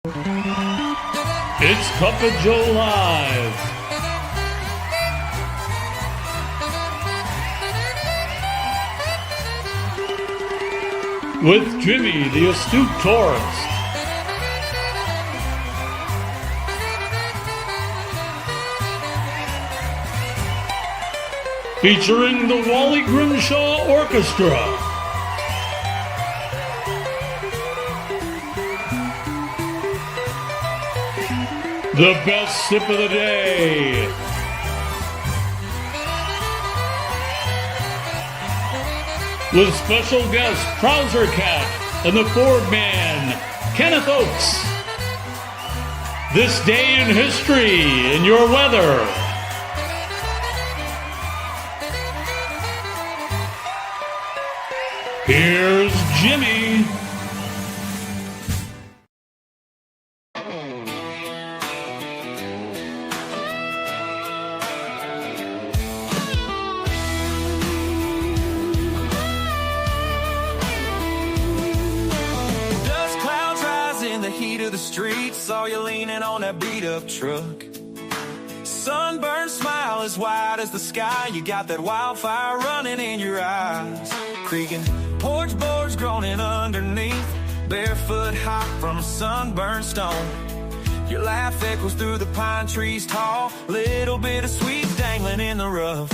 It's Cup of Joe Live. With Jimmy, the astute tourist. Featuring the Wally Grimshaw Orchestra. The best sip of the day. With special guest Trouser Cat and the Ford Man, Kenneth Oakes. This day in history in your weather. Here's Jimmy. Saw you leaning on that beat-up truck. Sunburned smile as wide as the sky. You got that wildfire running in your eyes. Creaking porch boards groaning underneath. Barefoot hop from a sunburned stone. Your laugh echoes through the pine trees tall. Little bit of sweet dangling in the rough.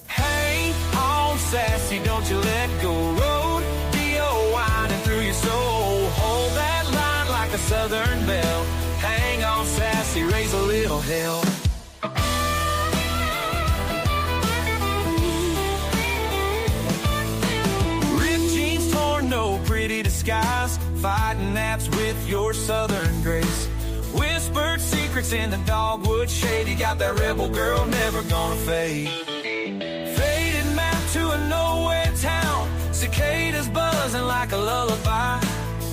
Hang on, sassy, don't you let go. Road, D.O. winding through your soul. Hold that line like a southern belle. Hang on, sassy, raise a little hell. Ripped jeans torn, no pretty disguise. Fighting naps with your southern grace. Whispered secrets in the dogwood shade. You got that rebel girl, never gonna fade. Faded map to a nowhere town. Cicadas buzzing like a lullaby.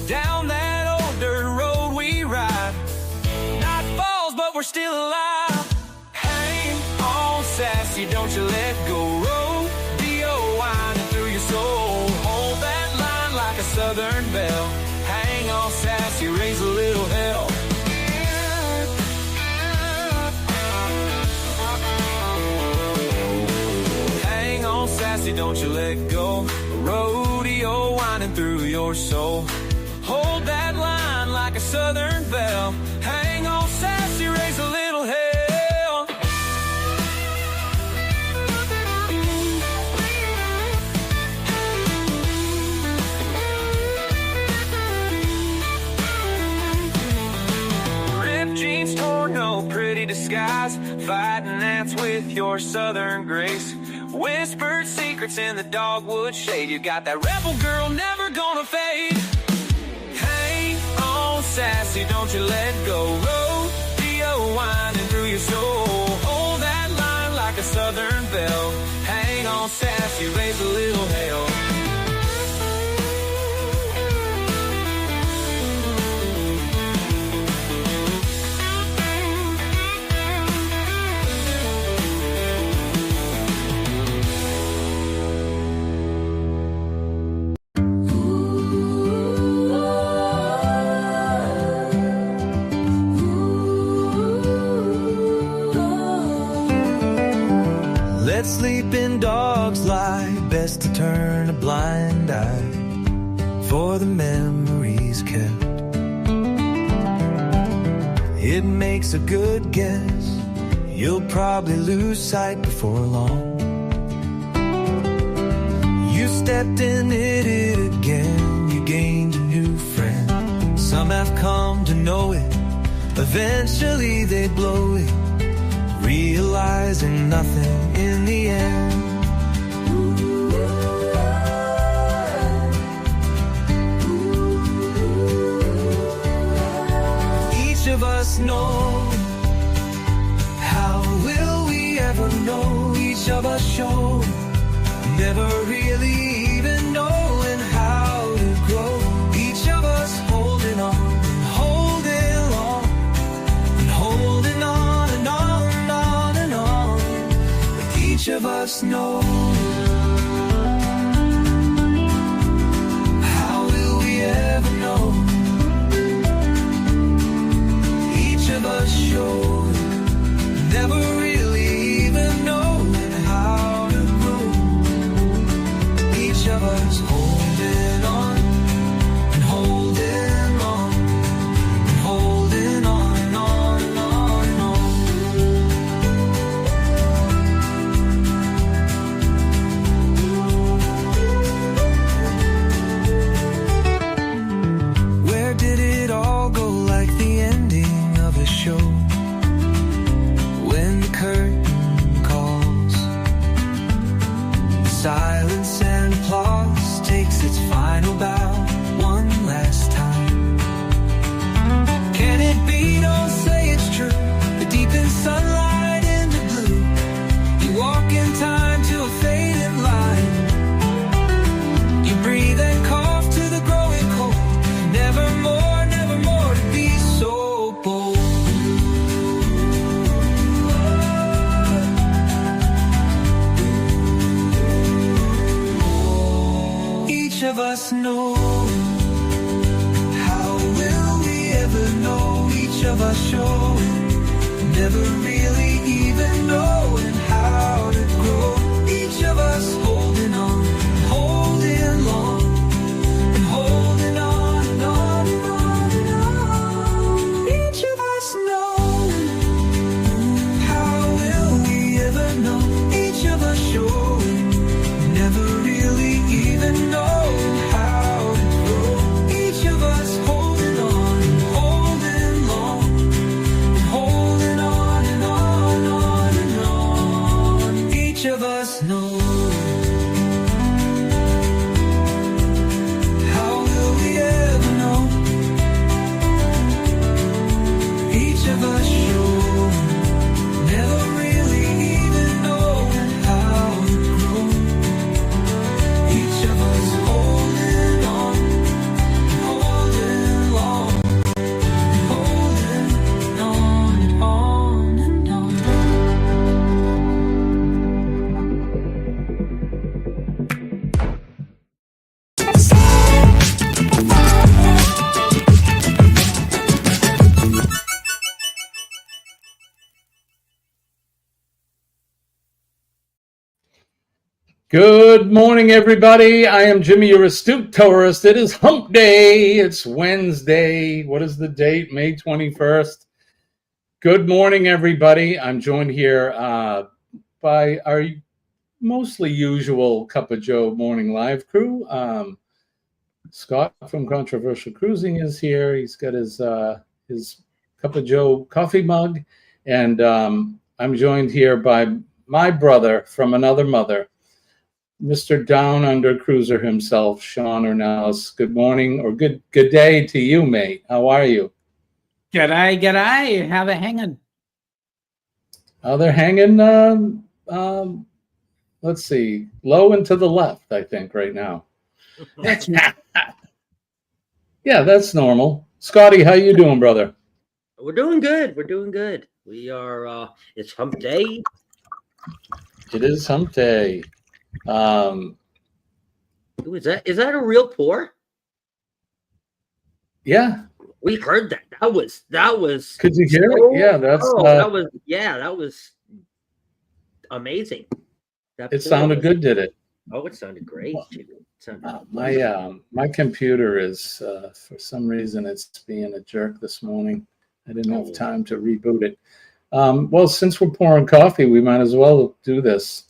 Down that old dirt road we ride. Night falls, but we're still alive. Hang on, sassy, don't you let go. Road, D.O. winding through your soul. Hold that line like a southern belle. Hang on, sassy, raise a little hell. Hang on, sassy, don't you let go. Rodeo winding through your soul. Hold that line like a southern belle. Hang on, sassy, raise a little hell. Ripped jeans torn, no pretty disguise. Fighting gnats with your southern grace. Whispered secrets in the dogwood shade. You got that rebel girl, never gonna fade. Sassy, don't you let go. Rodeo winding through your soul. Hold that line like a southern belle. Hang on, sassy, raise a little hell. Let sleeping dogs lie, best to turn a blind eye for the memories kept. It makes a good guess, you'll probably lose sight before long. You stepped in it again, you gained a new friend. Some have come to know it, eventually they blow it, realizing nothing in the end. Each of us know. How will we ever know? Each of us show. Never really even knowing how to grow. Each of us holding on and holding on and holding on and on and on and on. But each of us know. How will we ever know? us know? How will we ever know? Each of us showing, never really even knowing how to grow. Each of us holding on, holding long, and holding on and on and on and on. Each of us know. How will we ever know? Each of us showing, never really even knowing how to grow. Each of us holding on, holding long, and holding on and on and on. Each of us knows. How will we ever know? Each of us show, never really even knowing how to grow. Each of us holding on, holding long, holding on and on and on. Good morning, everybody. I am Jimmy, your astute tourist. It is Hump Day. It's Wednesday. What is the date? May 21st. Good morning, everybody. I'm joined here by our mostly usual Cup of Joe morning live crew. Scott from Controversial Cruising is here. He's got his Cup of Joe coffee mug. And I'm joined here by my brother from another mother, Mr. Down Under Cruiser himself, Shaun Ornellas. Good morning or good day to you, mate. How are you? G'day. How they hanging? Oh, they're hanging, let's see, low and to the left, I think, right now. That's Yeah, that's normal. Scotty, how you doing, brother? We're doing good. We're doing good. We are. It's Hump Day. It is Hump Day. Ooh, is that a real pour? Yeah. We heard that. That was. Could you hear it? Yeah, that's. that was amazing. It sounded good, did it? Oh, it sounded great. It sounded my computer is for some reason it's being a jerk this morning. I didn't have time to reboot it. Well, since we're pouring coffee, we might as well do this.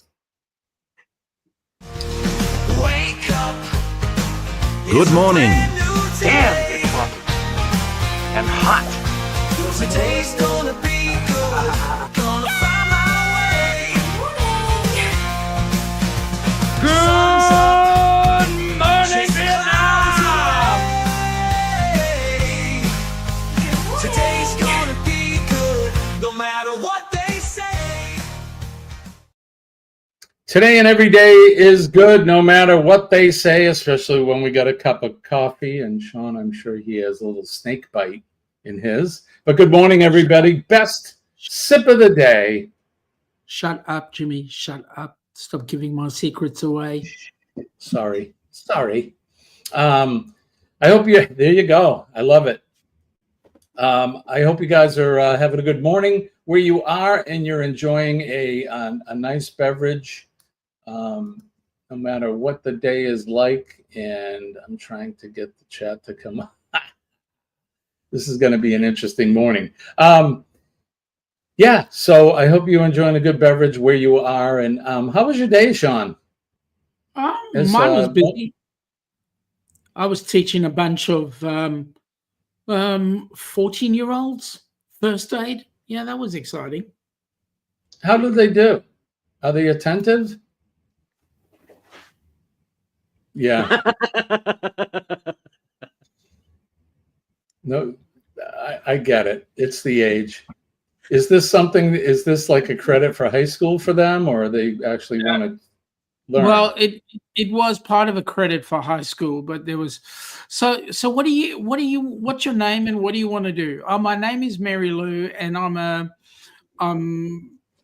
Wake up. Good morning. Damn, it's hot. And hot. Today's gonna be good. Gonna find my way. Good morning, Vietnam. Today's gonna be good. No matter what they say. Today and every day is good, no matter what they say, especially when we got a cup of coffee. And Shaun, I'm sure he has a little snake bite in his. But good morning, everybody. Best sip of the day. Shut up, Jimmy. Shut up. Stop giving my secrets away. Sorry. I hope there you go. I love it. I hope you guys are having a good morning where you are and you're enjoying a nice beverage, no matter what the day is like. And I'm trying to get the chat to come up. This is going to be an interesting morning. Yeah, so I hope you're enjoying a good beverage where you are. And how was your day, Shaun? Mine was busy. I was teaching a bunch of 14-year-olds first aid. Yeah, that was exciting. How did they do? Are they attentive? Yeah. No, I get it. It's the age. Is this like a credit for high school for them, or they actually want to learn? Well, it was part of a credit for high school, but there was so what's your name and what do you want to do? My name is Mary Lou and I'm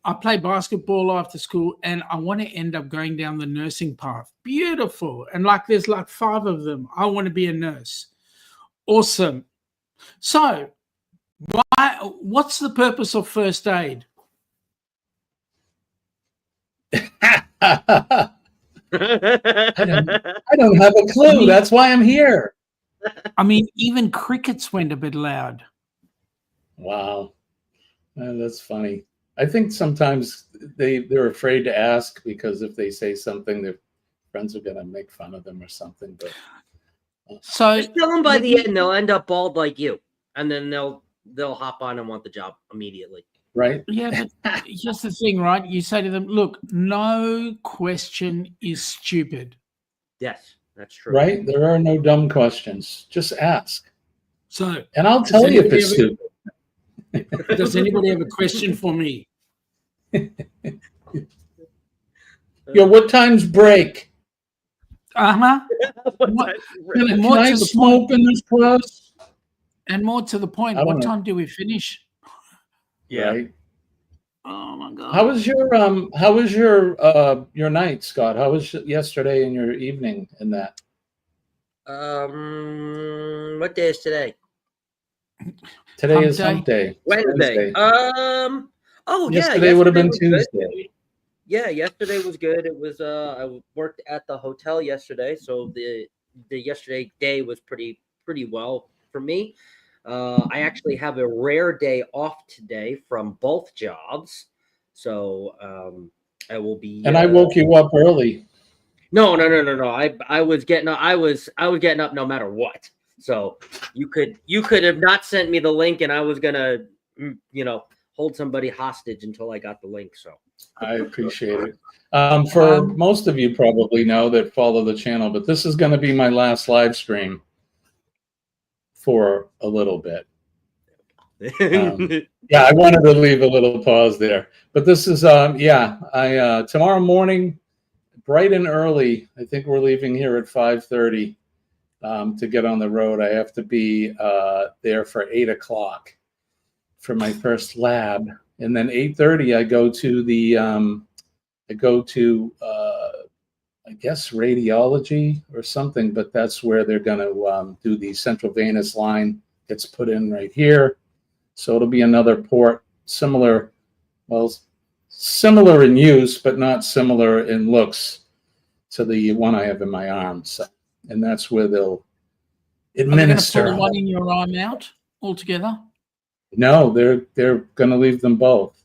I play basketball after school, and I want to end up going down the nursing path. Beautiful. And like there's like 5 of them. I want to be a nurse. Awesome. So what's the purpose of first aid? I don't have a clue. That's why I'm here. I mean, even crickets went a bit loud. Wow. That's funny. I think sometimes they're afraid to ask because if they say something, their friends are going to make fun of them or something. But so just tell them by the end they'll end up bald like you, and then they'll hop on and want the job immediately. Right? Yeah, but here's the thing, right? You say to them, look, no question is stupid. Yes, that's true. Right? There are no dumb questions. Just ask. So, and I'll tell you if it's stupid. Does anybody have a question for me? Yo, what time's break? Uh-huh. Can I smoke in this class? And more to the point, what time do we finish? Yeah. Right. Oh my God. How was your night, Scott? How was yesterday and your evening in that? What day is today? Today is Hump Day. Wednesday. Yesterday would have been Tuesday. Good. Yeah, yesterday was good. It was I worked at the hotel yesterday, so the yesterday day was pretty well for me. I actually have a rare day off today from both jobs, so I will be. And I woke you up early. No. I was getting up no matter what. So you could have not sent me the link, and I was gonna, hold somebody hostage until I got the link. So I appreciate it. For most of you probably know that follow the channel, but this is going to be my last live stream for a little bit. Yeah, I wanted to leave a little pause there, but this is tomorrow morning, bright and early. I think we're leaving here at 5:30 to get on the road. I have to be there for 8 o'clock for my first lab, and then 8:30 I go to the I guess radiology or something, but that's where they're going to do the central venous line. Gets put in right here. So it'll be another port, similar in use, but not similar in looks to the one I have in my arm. So, and that's where they'll administer. Are they going to pull one in your arm out altogether? No, they're going to leave them both.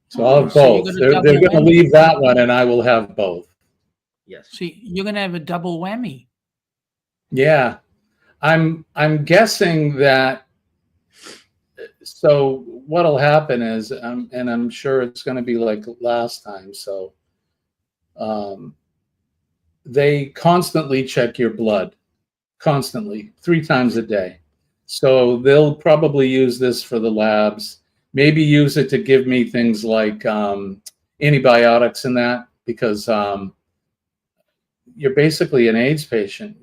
So I'll have both. They're going to leave that one, and I will have both. Yes. So you're going to have a double whammy. Yeah, I'm guessing that. So what'll happen is, and I'm sure it's going to be like last time. So, they constantly check your blood, constantly 3 times a day. So they'll probably use this for the labs. Maybe use it to give me things like antibiotics and that, because you're basically an AIDS patient.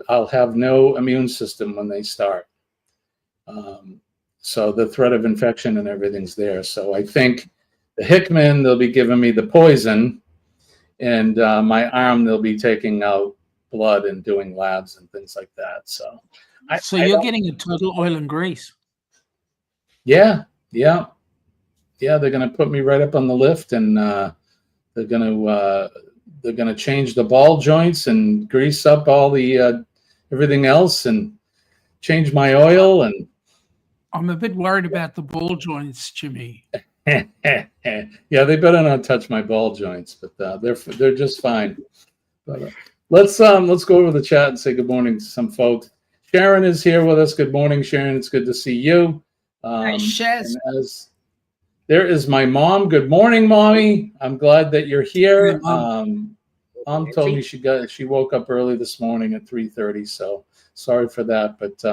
I'll have no immune system when they start. So the threat of infection and everything's there. So I think the Hickman, they'll be giving me the poison, and my arm, they'll be taking out blood and doing labs and things like that. So you're getting a total oil and grease. Yeah. They're going to put me right up on the lift, and they're going to change the ball joints and grease up all the everything else, and change my oil. And I'm a bit worried about the ball joints, Jimmy. Yeah, they better not touch my ball joints, but they're just fine. But, let's go over the chat and say good morning to some folks. Sharon is here with us. Good morning, Sharon. It's good to see you. There is my mom. Good morning, Mommy. I'm glad that you're here. Mom told me she woke up early this morning at 3:30, so sorry for that. But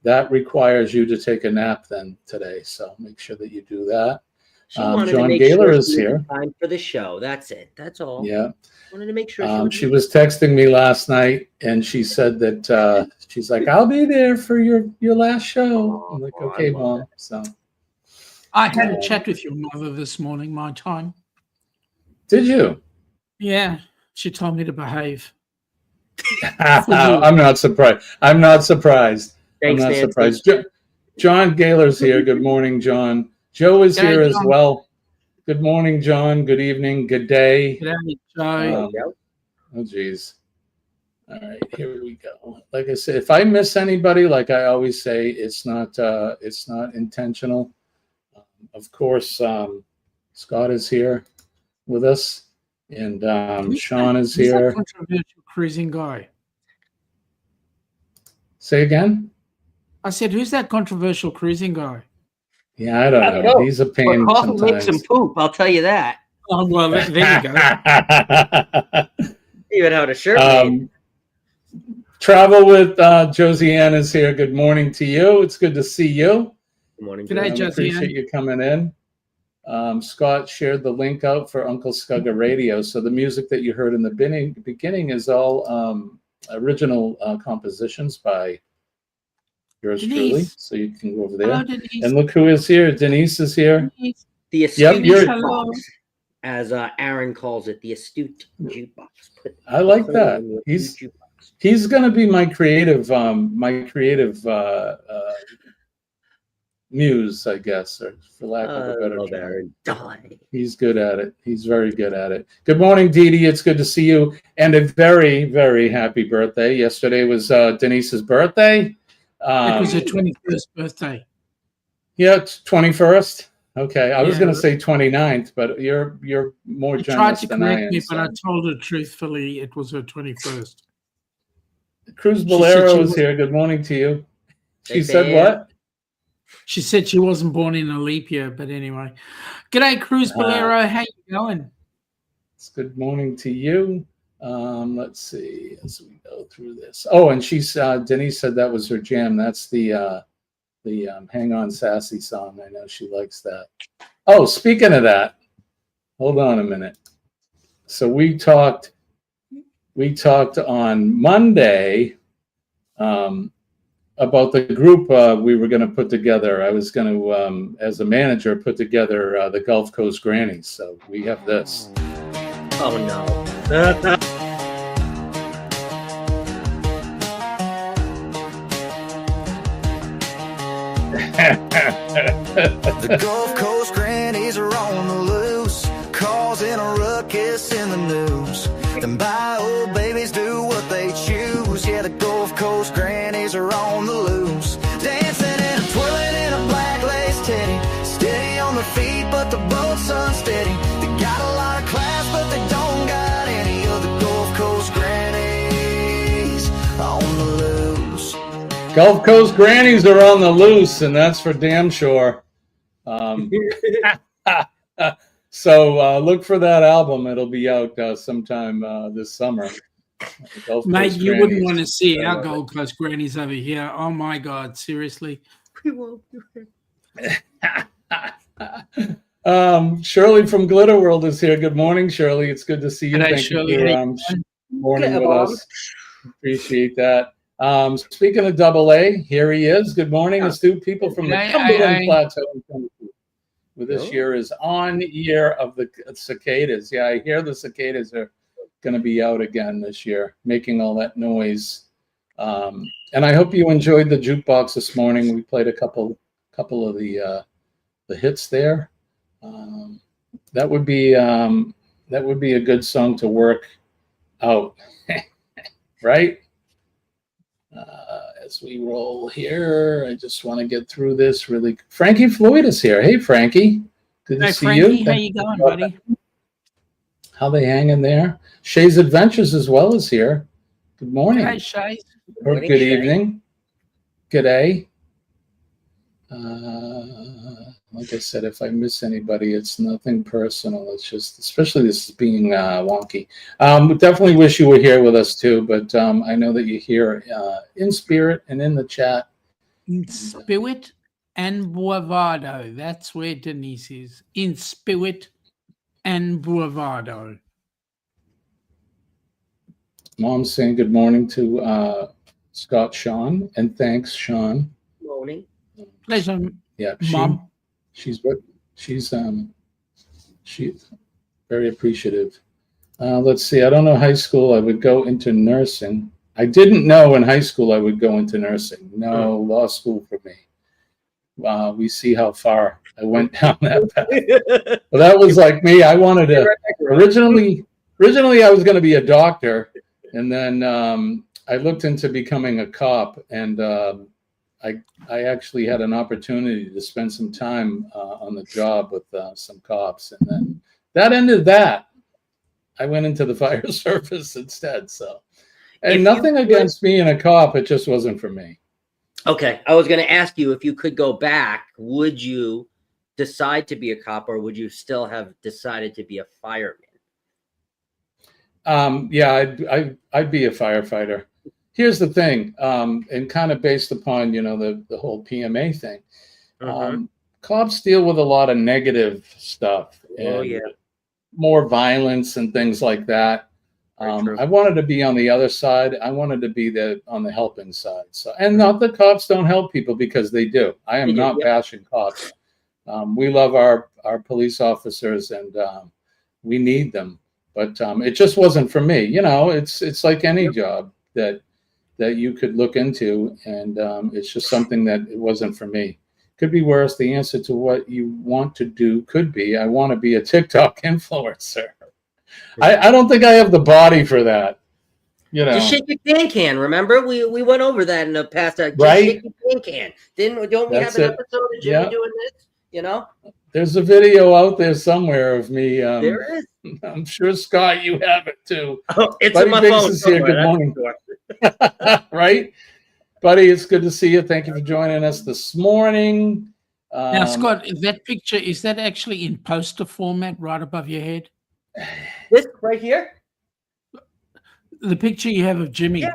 that requires you to take a nap then today, so make sure that you do that. John Gaylor is here. Time for the show. That's it. That's all. Yeah. Wanted to make sure. She was texting me last night, and she said that she's like, "I'll be there for your last show." I'm like, "Okay, Mom." So I had a chat with your mother this morning, my time. Did you? Yeah, she told me to behave. I'm not surprised. I'm not surprised. Thanks, I'm not Nancy. surprised. John Gaylor's here. Good morning, John. Joe is G'day, here as John. well. Good morning, John. Good evening. Good day. G'day, Joe. Oh, geez. All right, here we go. Like I said, if I miss anybody, like I always say, it's not intentional. Of course, Scott is here with us, and Shaun is Who's that here. controversial cruising guy? Say again? I said, who's that controversial cruising guy? Yeah, I don't know. He's a pain But coffee makes sometimes. him poop, I'll tell you that. Oh, well, there you go. Even out a shirt made. Travel with Josiane is here. Good morning to you. It's good to see you. Good morning. G'day, Joe. Josiane. Appreciate you coming in. Scott shared the link out for Uncle Scugga Radio. So the music that you heard in the beginning is all original compositions by yours Denise. truly. So you can go over there. Hello, Denise. And look who is here. Denise is here. Denise. The astute you're- jukebox, as Aaron calls it, the astute jukebox. I like Put that. on the He's astute jukebox. He's going to be my creative muse, I guess, or for lack of a better Love term. Aaron. Die. He's good at it. He's very good at it. Good morning, Dee Dee. It's good to see you. And a very, very happy birthday. Yesterday was Denise's birthday. It was her 21st birthday. Yeah, it's 21st. Okay, I was Yeah. going to say 29th, but you're more She tried generous to than I correct am. me, but I so. told her truthfully it was her 21st. Cruz She Bolero said she is was- here. Good morning to you. She Hey, said babe. what? She said she wasn't born in a leap year, but anyway. G'day, Cruz Bolero. How you going? It's good morning to you. Let's see as we go through this. Oh, and she's Denise said that was her jam. That's the Hang On Sassy song. I know she likes that. Oh, speaking of that, hold on a minute. So we talked on Monday about the group we were going to put together. I was going to, as a manager, put together the Gulf Coast Grannies. So we have this. Oh no. The Gulf Coast grannies are on the loose, causing a ruckus in the news. Them bio babies do what they choose. Yeah, the Gulf Coast grannies are on the loose, dancing and twirling in a black lace teddy, steady on their feet, but the boat's unsteady. They got a lot of class, but they don't got any of the Gulf Coast grannies on the loose. Gulf Coast Grannies are on the loose, and that's for damn sure. So look for that album. It'll be out sometime this summer. Gulf Mate, Coast you wouldn't Grannies. want to see I our love Gold Coast grannies over here. Oh my God, seriously. Shirley from Glitter World is here. Good morning, Shirley. It's good to see you. G'day, Thank Shirley. you How for you morning Yeah, with Bob. us. Appreciate that. Speaking of Double A, here he is. Good morning, astute people from the Hey, Cumberland hey. Plateau. With this Oh. year is on year of the cicadas. Yeah, I hear the cicadas are going to be out again this year, making all that noise. And I hope you enjoyed the jukebox this morning. We played a couple of the hits there. That would be a good song to work out, right? As we roll here, I just want to get through this really. Frankie Floyd is here. Hey, Frankie. Good to Hey, see Frankie, you. how you going, buddy? How they hanging there? Shay's Adventures as well is here. Good morning. Hey, Shay. Or Morning, good Shay. evening. Good day. Like I said, if I miss anybody, it's nothing personal. It's just, especially this is being wonky. We definitely wish you were here with us too, but I know that you're here in spirit and in the chat. In spirit and bravado. That's where Denise is. In spirit and bravado. Mom's saying good morning to Scott Shaun, and thanks, Shaun. Morning. Pleasure, Yeah, Mom. she's very appreciative. Let's see. I don't know high school. I would go into nursing. I didn't know in high school I would go into nursing. No, law school for me. We see how far I went down that path. Well, that was like me. I wanted to originally I was going to be a doctor, and then I looked into becoming a cop, and I actually had an opportunity to spend some time on the job with some cops, and then that ended that. I went into the fire service instead. So, and nothing against being a cop, it just wasn't for me. Okay, I was going to ask you, if you could go back, would you decide to be a cop, or would you still have decided to be a fireman? Yeah, I'd be a firefighter. Here's the thing, and kind of based upon, the whole PMA thing, cops deal with a lot of negative stuff and more violence and things like that. I wanted to be on the other side. I wanted to be on the helping side. So, and not that cops don't help people, because they do. I am not bashing cops. We love our police officers, and we need them. But it just wasn't for me. It's like any job that you could look into, and it's just something that it wasn't for me. Could be worse. The answer to what you want to do could be, I want to be a TikTok influencer. I don't think I have the body for that. Just shake your can. Remember, we went over that in the past. Just right? Shake your can. Don't we have an episode of Jimmy doing this? There's a video out there somewhere of me. There is. I'm sure, Scott, you have it too. Oh, it's Buddy in my Biggs phone. is here. Good morning. Right, Buddy, it's good to see you. Thank you for joining us this morning. Now, Scott, that picture, is that actually in poster format right above your head? This right here? The picture you have of Jimmy. Yeah.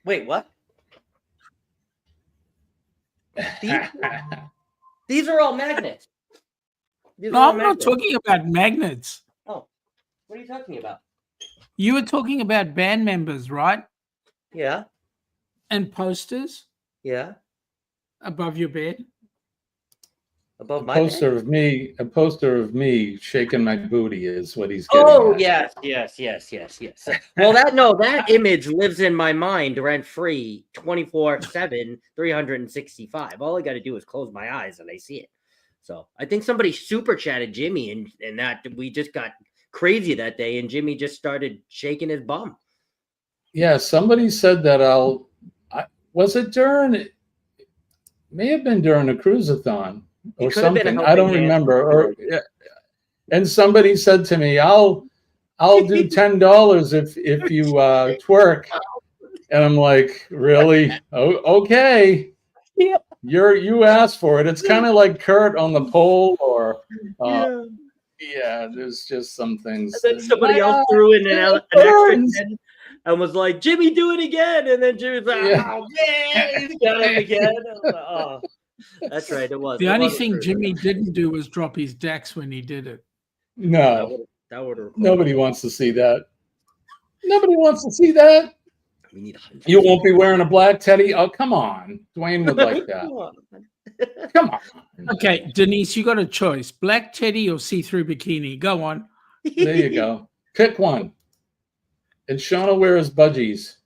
Wait, what? These are all magnets. No, I'm not talking about magnets. Oh, what are you talking about? You were talking about band members, right? Yeah. And posters? Yeah. Above your bed? Above my poster bed? A poster of me shaking my booty is what he's getting. Oh, at. yes. Well, that image lives in my mind rent-free 24/7, 365. All I got to do is close my eyes and I see it. So I think somebody super chatted Jimmy, and that we just got crazy that day, and Jimmy just started shaking his bum. Yeah, somebody said that was it during? It may have been during a cruise-a-thon or something. I don't remember. And somebody said to me, "I'll do $10 if you twerk," and I'm like, "Really? Oh, okay." Yeah. You asked for it. It's kind of like Kurt on the pole, or there's just some things. And then somebody else threw in an extra 10 and was like, "Jimmy, do it again." And then Jimmy's like, "Oh man, he's got him again." I was like, oh, that's right. It was. The only thing Jimmy didn't do was drop his dax when he did it. No, that would. Nobody wants to see that. Nobody wants to see that. We need You won't be wearing a black teddy. Oh, come on. Dwayne would like that. Come on. Okay, Denise, you got a choice. Black teddy or see-through bikini. Go on. There you go. Pick one. And Shaun will wear his budgies.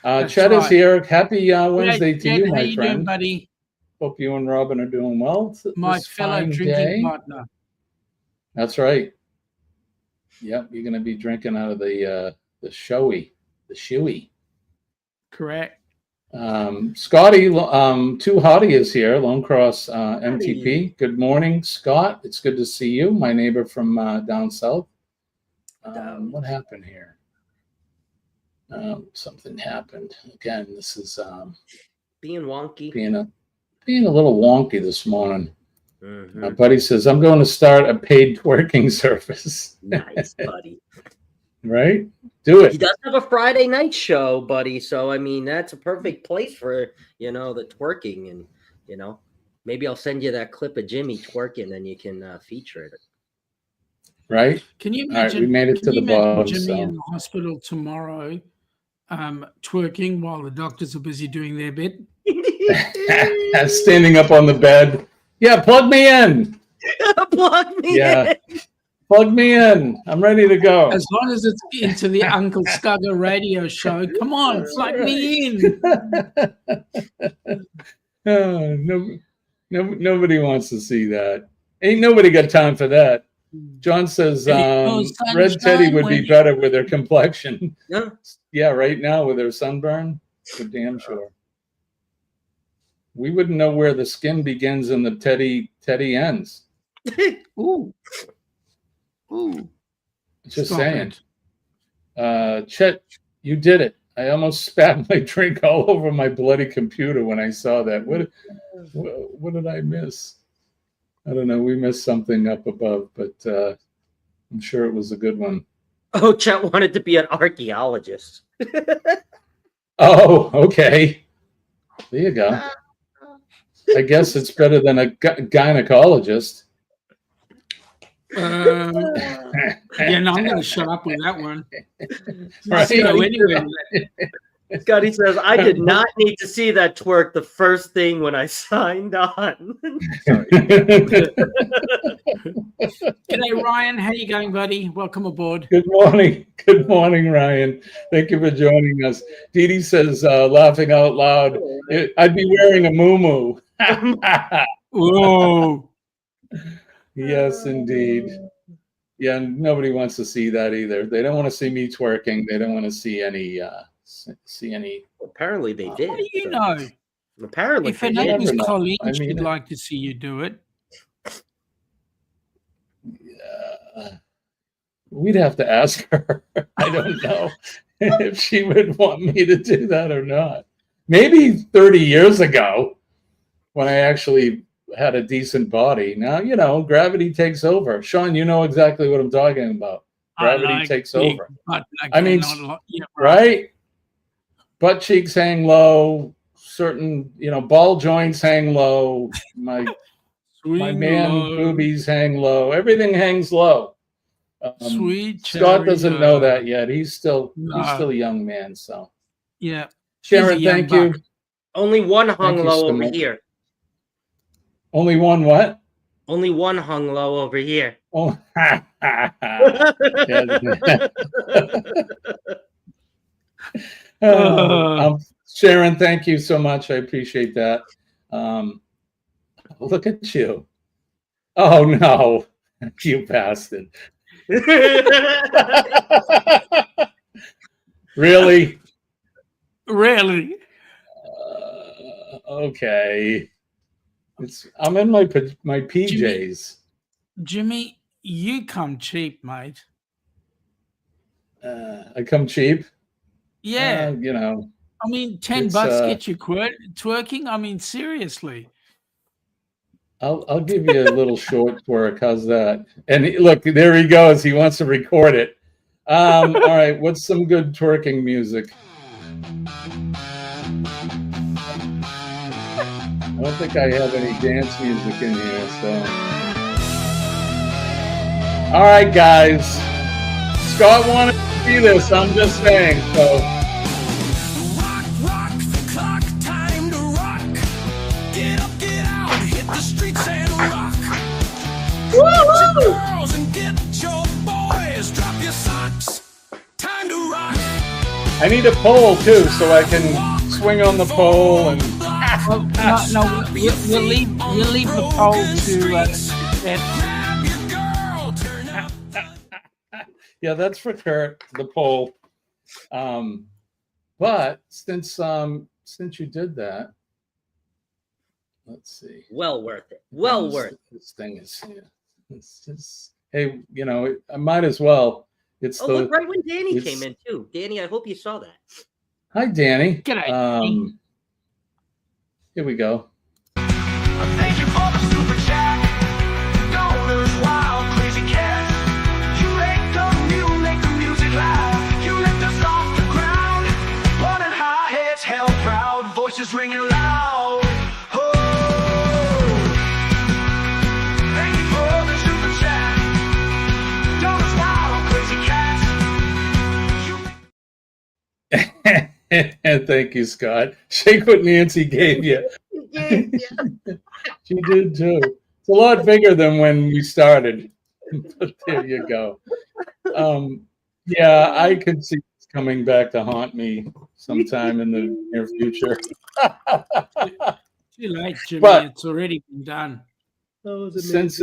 Chet is here. Happy Wednesday to you, my how you friend. doing, buddy? Hope you and Robin are doing well. My fellow drinking partner. That's right. Yep, you're going to be drinking out of the shoey. Correct. Scotty, Too Hottie is here. Lone Cross MTP. Good morning, Scott. It's good to see you. My neighbor from down south. What happened here? Something happened. Again, this is being wonky. Being a little wonky this morning. My buddy says, I'm going to start a paid twerking service. Nice, buddy. Right? Do it. He does have a Friday night show, buddy. So, I mean, that's a perfect place for, the twerking. And, maybe I'll send you that clip of Jimmy twerking and you can feature it. Right? Can you imagine? All right, we made it to the bottom. Jimmy in the hospital tomorrow twerking while the doctors are busy doing their bit? Standing up on the bed. Yeah, plug me in. Plug me Yeah. in. Plug me in. I'm ready to go. As long as it's into the Uncle Scugger radio show. Come on, plug me in. Oh, nobody wants to see that. Ain't nobody got time for that. John says Red Teddy would be better with her complexion. Yeah. Yeah, right now with her sunburn, for damn sure. We wouldn't know where the skin begins and the teddy ends. Ooh. Ooh. Just Stop saying. Chet, you did it. I almost spat my drink all over my bloody computer when I saw that. What did I miss? I don't know. We missed something up above, but I'm sure it was a good one. Oh, Chet wanted to be an archaeologist. Oh, okay. There you go. I guess it's better than a gynecologist. Yeah, no, I'm going to shut up with that one. Right. So anyway, Scotty says, I did not need to see that twerk the first thing when I signed on. g'day, Ryan. How you going, buddy? Welcome aboard. Good morning. Good morning, Ryan. Thank you for joining us. Dee Dee says, laughing out loud, I'd be wearing a muumuu. Whoa. Yes, indeed. Yeah, nobody wants to see that either. They don't want to see me twerking. They don't want to see any Apparently they did. What do you know? Apparently If her they name did. was know. Colleen, I mean, she'd like to see you do it. We'd have to ask her. I don't know if she would want me to do that or not. Maybe 30 years ago when I actually had a decent body. Now, you know, gravity takes over. Shaun, you know exactly what I'm talking about. Gravity takes over. I mean, right? Butt cheeks hang low, certain, ball joints hang low. My man boobies hang low. Everything hangs low. Sweet Scott doesn't know that yet. He's still a young man. So yeah. Sharon, thank you. Only one hung you low so over much. here. Only one what? Only one hung low over here. Oh, Sharon, thank you so much. I appreciate that. Look at you. Oh, no. You bastard. Really? Really? Okay. I'm in my PJs. Jimmy, you come cheap, mate. I come cheap? Yeah. I mean, $10 get you twerking? I mean, seriously. I'll give you a little short twerk. How's that? And look, there he goes. He wants to record it. All right. What's some good twerking music? I don't think I have any dance music in here. So, all right, guys. Scott wanted to see this. I'm just saying. So. Rock the clock, time to rock. Get up, get out, hit the streets and rock. Get your girls and get your boys. Drop your socks. Time to rock. I need a pole too, so I can swing on the pole and. No, we'll leave the poll to Yeah, that's for Kurt, the poll. But since you did that, let's see. Well worth it. Well worth it. This thing is. It's just, hey, I might as well. Look, right when Danny came in too. Danny, I hope you saw that. Hi, Danny. G'day. Here we go. Thank you for the super chat. Donors, wild, crazy cats. You make the music loud. You lift us off the ground. Running high, heads held proud. Voices ringing loud. Oh. Thank you for the super chat. Donors, wild, crazy cats. Thank you, Scott. Shake what Nancy gave you. She did too. It's a lot bigger than when we started. But there you go. Yeah, I could see it's coming back to haunt me sometime in the near future. Too late, Jimmy. But- It's already been done. Since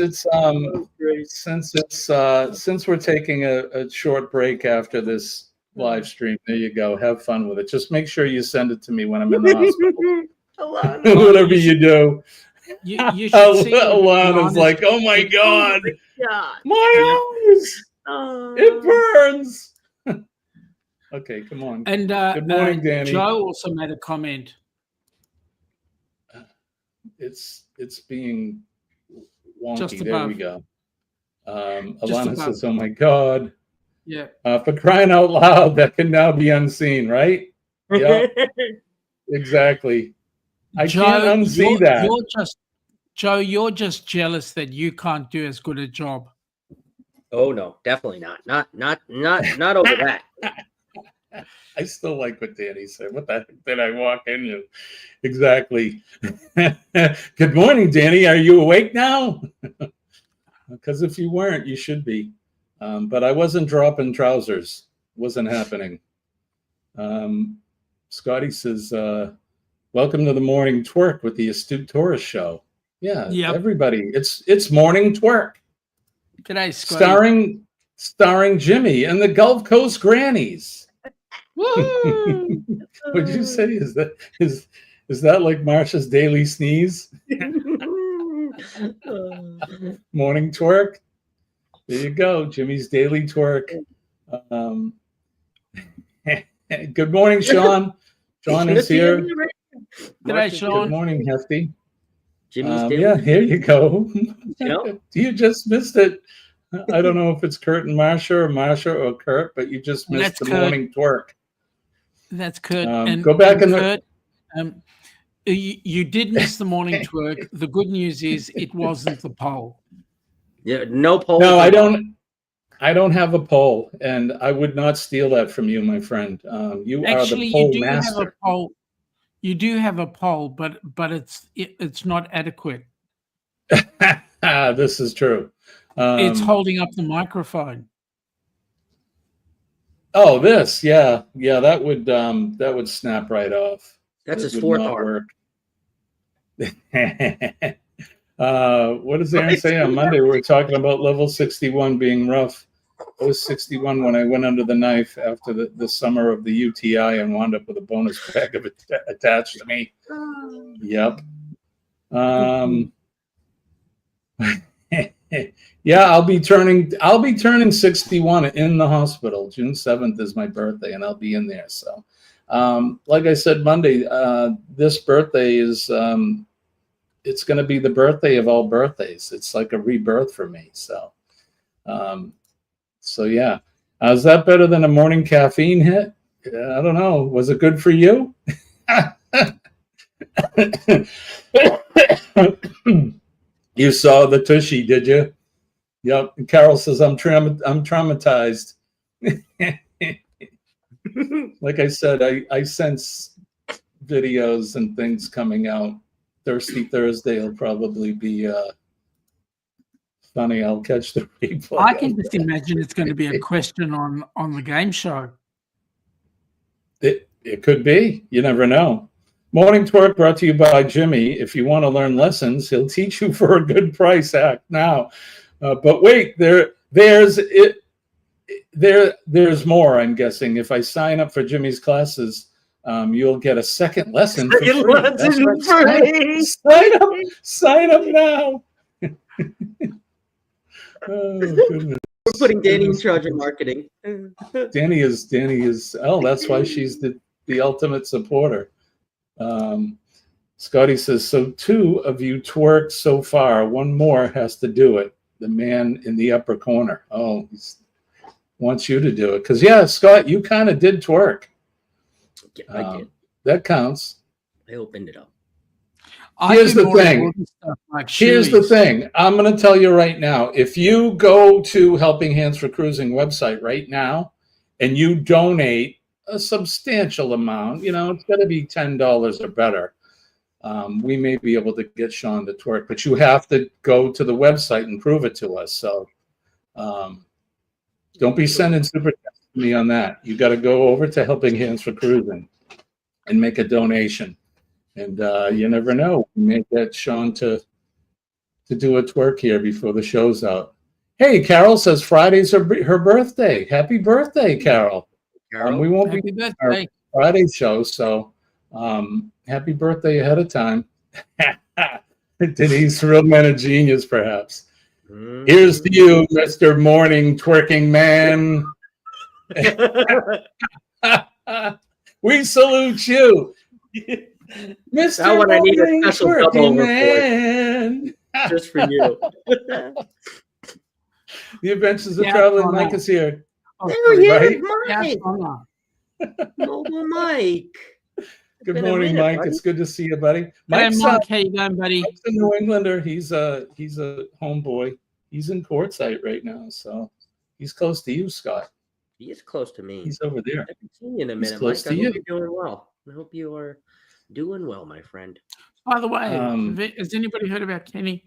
we're taking a short break after this live stream, there you go. Have fun with it. Just make sure you send it to me when I'm in the hospital. Whatever you do. You should see Alana's like, oh my God, my eyes, it burns. Okay, come on. And Good morning, Danny. Joe also made a comment. It's being wonky. Just There above. we go. Just Alana above. says, oh my God. Yeah. For crying out loud, that can now be unseen, right? Yeah, exactly. I can't unsee that. You're just jealous that you can't do as good a job. Oh no, definitely not. Not over that. I still like what Danny said. What the heck did I walk into? Exactly. Good morning, Danny. Are you awake now? Because if you weren't, you should be. But I wasn't dropping trousers. Wasn't happening. Scotty says, welcome to the morning twerk with the Astute Tourist Show. Yeah, Yep. Everybody. It's morning twerk. G'day, Scotty. Starring Jimmy and the Gulf Coast Grannies. Woo! Would you say is that like Marsha's daily sneeze? Morning twerk. There you go, Jimmy's daily twerk. Good morning, Shaun. Shaun is here. G'day, Shaun. Good morning, Hefty. Jimmy's daily. Yeah, here you go. know? You just missed it. I don't know if it's Kurt and Marsha or Kurt, but you just missed That's the Kurt. morning twerk. That's Kurt. Go back and Kurt, you did miss the morning twerk. The good news is it wasn't the poll. Yeah, no poll. No, I don't have a poll, and I would not steal that from you, my friend. You Actually, are the poll you do master. have a poll. You do have a poll, but it's not adequate. This is true. It's holding up the microphone. Oh, this, yeah, that would snap right off. That's It his would fourth not arm. work. What does Aaron say on Monday? We were talking about level 61 being rough. I was 61 when I went under the knife after the summer of the UTI and wound up with a bonus bag of it attached to me. Yep. Yeah, I'll be turning 61 in the hospital. June 7th is my birthday, and I'll be in there. So, like I said Monday, this birthday is it's going to be the birthday of all birthdays. It's like a rebirth for me. So, yeah. Is that better than a morning caffeine hit? I don't know. Was it good for you? You saw the tushy, did you? Yep. And Carol says, I'm traumatized. Like I said, I sense videos and things coming out. Thirsty Thursday will probably be funny. I'll catch the replay. I can just imagine it's going to be a question on the game show. It could be. You never know. Morning Twerk brought to you by Jimmy. If you want to learn lessons, he'll teach you for a good price. Act now. But wait, there's more. I'm guessing if I sign up for Jimmy's classes, you'll get a second lesson for free. That's right. Sign up now. Oh, goodness. We're putting Danny in charge of marketing. Danny is. Oh, that's why she's the ultimate supporter. Scotty says, so 2 of you twerked so far. One more has to do it. The man in the upper corner. Oh, he wants you to do it. Because, yeah, Scott, you kind of did twerk. Yeah, I did. That counts. I opened it up. Here's the thing. Here's the thing. I'm going to tell you right now. If you go to Helping Hands for Cruising website right now and you donate a substantial amount, it's got to be $10 or better. we may be able to get Shaun to twerk, but you have to go to the website and prove it to us. So don't be sending super chats to me on that. You got to go over to Helping Hands for Cruising and make a donation. And you never know, we may get Shaun to do a twerk here before the show's out. Hey, Carol says Friday's her birthday. Happy birthday, Carol. We won't Happy be birthday. our Friday show, so happy birthday ahead of time. Denise, real man of genius, perhaps. Here's to you, Mr. Morning Twerking Man. We salute you, Mr. That one I need a Morning special double Twerking report. Man. Just for you. The Adventures of Yeah, Traveling Shaun Mike is here. Oh, There sorry. he Right? is, Yeah, Mike. Shaun. Mobile Mike. Good Been a morning, minute, Mike. buddy. It's good to see you, buddy. Hey, Mike's Mike, how you going, buddy? Mike's a New Englander. He's a homeboy. He's in Quartzsite right now, so he's close to you, Scott. He is close to me. He's over there. I haven't seen you in a He's minute, close Mike. I to hope you. you're doing well. I hope you are doing well, my friend. By the way, Um, has anybody heard about Kenny?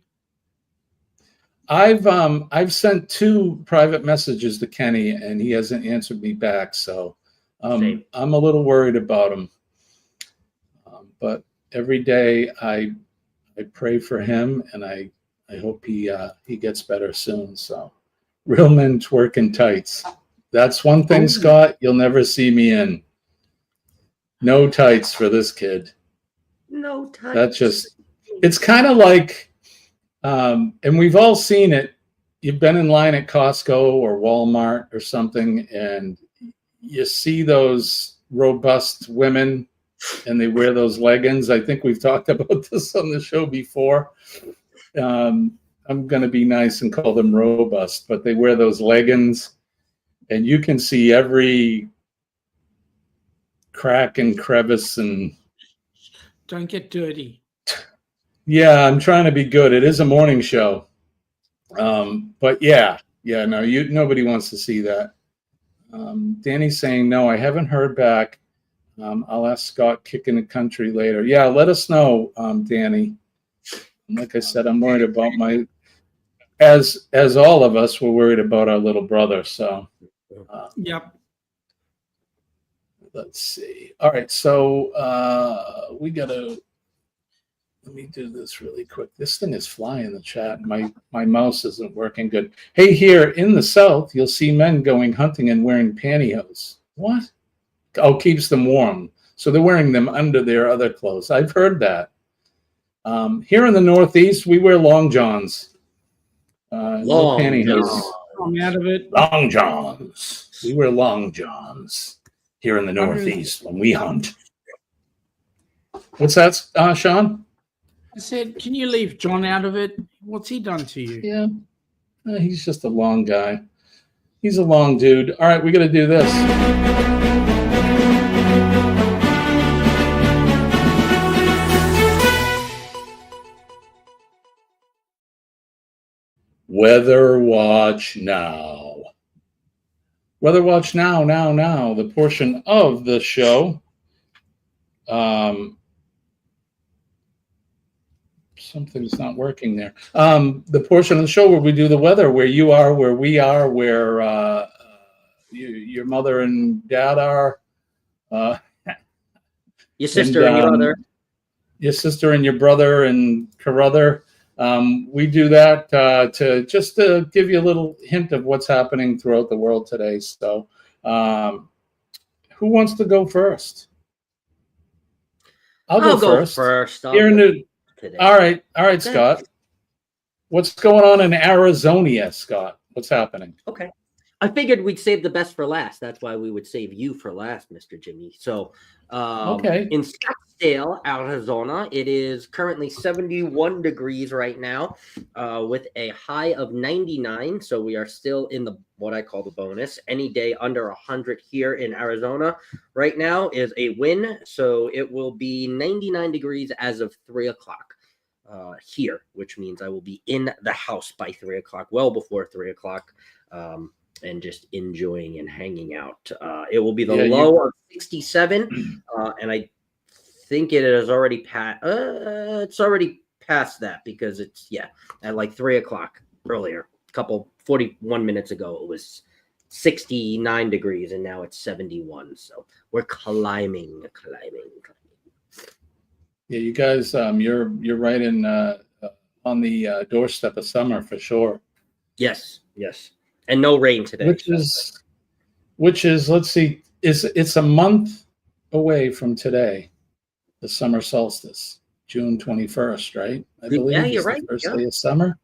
I've sent 2 private messages to Kenny, and he hasn't answered me back. So Same. I'm a little worried about him. But every day I pray for him, and I hope he gets better soon. So real men twerk in tights. That's one thing, Scott, you'll never see me in. No tights for this kid. No time. That's just, it's kind of like, and we've all seen it. You've been in line at Costco or Walmart or something, and you see those robust women and they wear those leggings. I think we've talked about this on the show before. I'm going to be nice and call them robust, but they wear those leggings and you can see every crack and crevice and Don't get dirty. yeah, I'm trying to be good. It is a morning show. But yeah, no, nobody wants to see that. Danny's saying, no, I haven't heard back. I'll ask Scott Kicking the Country later. Yeah, let us know, Danny. Like I said, I'm worried about as all of us, we're worried about our little brother. So Yep. let's see. All right, so we gotta. Let me do this really quick. This thing is flying in the chat. My mouse isn't working good. Hey, here in the South, you'll see men going hunting and wearing pantyhose. What? Oh, keeps them warm. So they're wearing them under their other clothes. I've heard that. Here in the Northeast, we wear long johns. No pantyhose. I'm out of it. Long johns. We wear long johns here in the Northeast when we hunt. What's that, Shaun? I said, can you leave John out of it? What's he done to you? Yeah. He's just a long guy. He's a long dude. All right, we got to do this. Weather Watch Now. Weather Watch Now, the portion of the show. Something's not working there. The portion of the show where we do the weather, where you are, where we are, where your mother and dad are. Your sister and your brother. Your sister and your brother and Carruthers. We do that to give you a little hint of what's happening throughout the world today. So who wants to go first? I'll go first. All right, Scott. What's going on in Arizona, Scott? What's happening? Okay. I figured we'd save the best for last. That's why we would save you for last, Mr. Jimmy. So, okay. In Scottsdale, Arizona, it is currently 71 degrees right now, with a high of 99. So we are still in what I call the bonus. Any day under 100 here in Arizona right now is a win. So it will be 99 degrees as of 3 o'clock here, which means I will be in the house by 3 o'clock, well before 3 o'clock. And just enjoying and hanging out. It will be the low of 67, and I think it has already passed. It's already past that because it's at like 3 o'clock earlier, 41 minutes ago, it was 69 degrees and now it's 71. So we're climbing. Yeah, you guys, you're right in on the doorstep of summer for sure. Yes, and no rain today. Which is let's see, it's a month away from today, the summer solstice, June 21st, right? I believe. Yeah, you're is right. The first day of summer.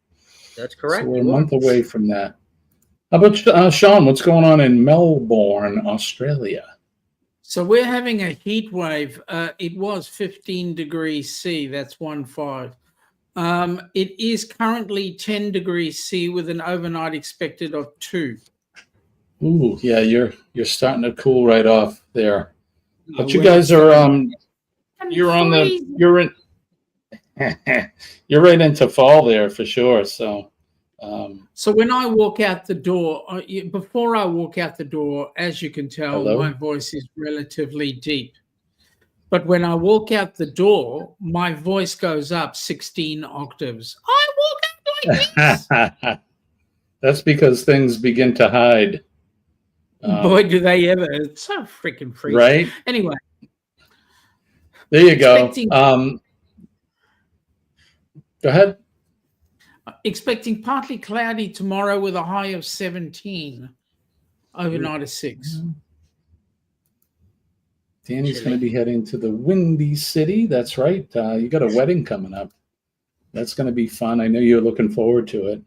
That's correct. So we're a month away from that. How about Shaun? What's going on in Melbourne, Australia? So we're having a heat wave. It was 15 degrees C. That's 15. It is currently 10 degrees C with an overnight expected of 2. Ooh, yeah, you're starting to cool right off there. But you guys are you're in you're right into fall there for sure. So so when I walk out the door, before I walk out the door, as you can tell, hello? my voice is relatively deep. But when I walk out the door, my voice goes up 16 octaves. I walk out like this. That's because things begin to hide. Boy, do they ever. It's so freaking freaky. Right? Anyway. There you go. Go ahead. Expecting partly cloudy tomorrow with a high of 17. Overnight of 6. Danny's going to be heading to the Windy City. That's right. You got a wedding coming up. That's going to be fun. I know you're looking forward to it.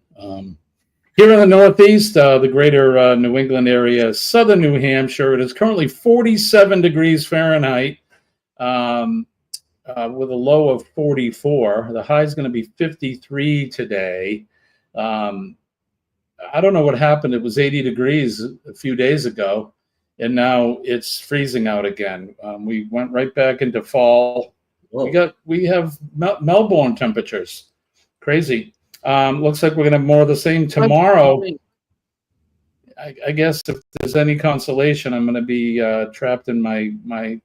Here in the Northeast, the greater New England area, southern New Hampshire, it is currently 47 degrees Fahrenheit with a low of 44. The high is going to be 53 today. I don't know what happened. It was 80 degrees a few days ago, and now it's freezing out again. We went right back into fall. Whoa. We have Melbourne temperatures. Crazy. Looks like we're going to have more of the same tomorrow. I guess if there's any consolation, I'm going to be trapped in my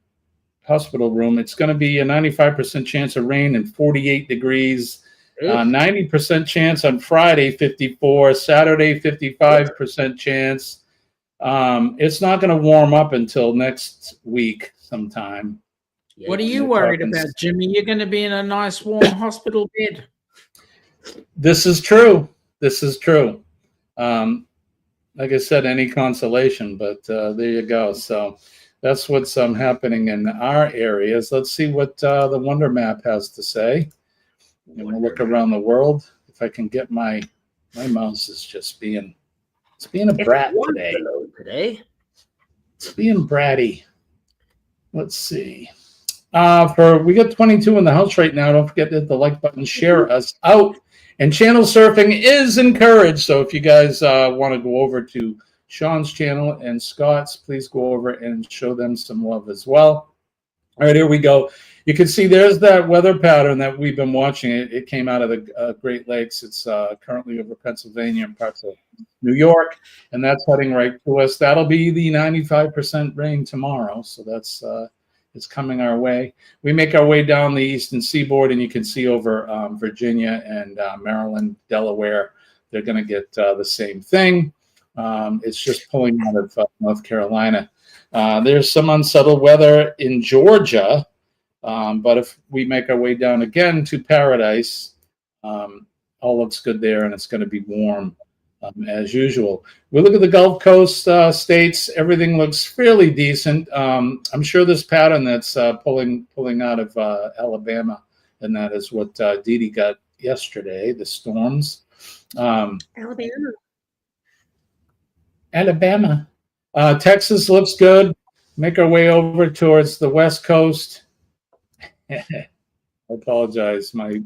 hospital room. It's going to be a 95% chance of rain and 48 degrees. 90% chance on Friday, 54. Saturday, 55% chance. It's not going to warm up until next week sometime. What are you worried about, Jimmy? You're going to be in a nice warm hospital bed. This is true. Like I said, any consolation, but there you go. So that's what's happening in our areas. Let's see what the Wonder Map has to say. And we'll look around the world. If I can get my mouse is just being a brat today. It's being bratty. Let's see. We got 22 in the house right now. Don't forget to hit the like button, share us out. And channel surfing is encouraged. So if you guys want to go over to Shaun's channel and Scott's, please go over and show them some love as well. All right, here we go. You can see there's that weather pattern that we've been watching. It came out of the Great Lakes. It's currently over Pennsylvania and parts of New York, and that's heading right to us. That'll be the 95% rain tomorrow. So that's it's coming our way. We make our way down the eastern seaboard, and you can see over Virginia and Maryland, Delaware. They're going to get the same thing. It's just pulling out of North Carolina. There's some unsettled weather in Georgia, but if we make our way down again to Paradise, all looks good there, and it's going to be warm as usual. We look at the Gulf Coast states. Everything looks fairly decent. I'm sure this pattern that's pulling out of Alabama, and that is what Dee Dee got yesterday, the storms. Alabama. Texas looks good. Make our way over towards the West Coast. I apologize. My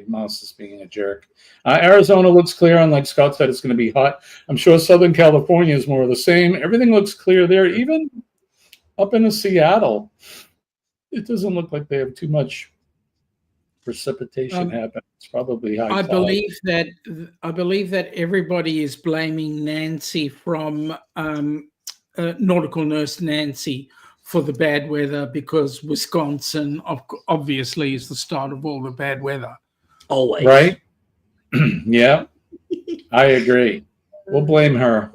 mouse is being a jerk. Arizona looks clear, and like Scott said, it's going to be hot. I'm sure Southern California is more of the same. Everything looks clear there. Even up into Seattle, it doesn't look like they have too much precipitation happen. It's probably high. I believe that everybody is blaming Nancy from Nautical Nurse Nancy for the bad weather, because Wisconsin obviously is the start of all the bad weather. Always. Right? Yeah, I agree. We'll blame her.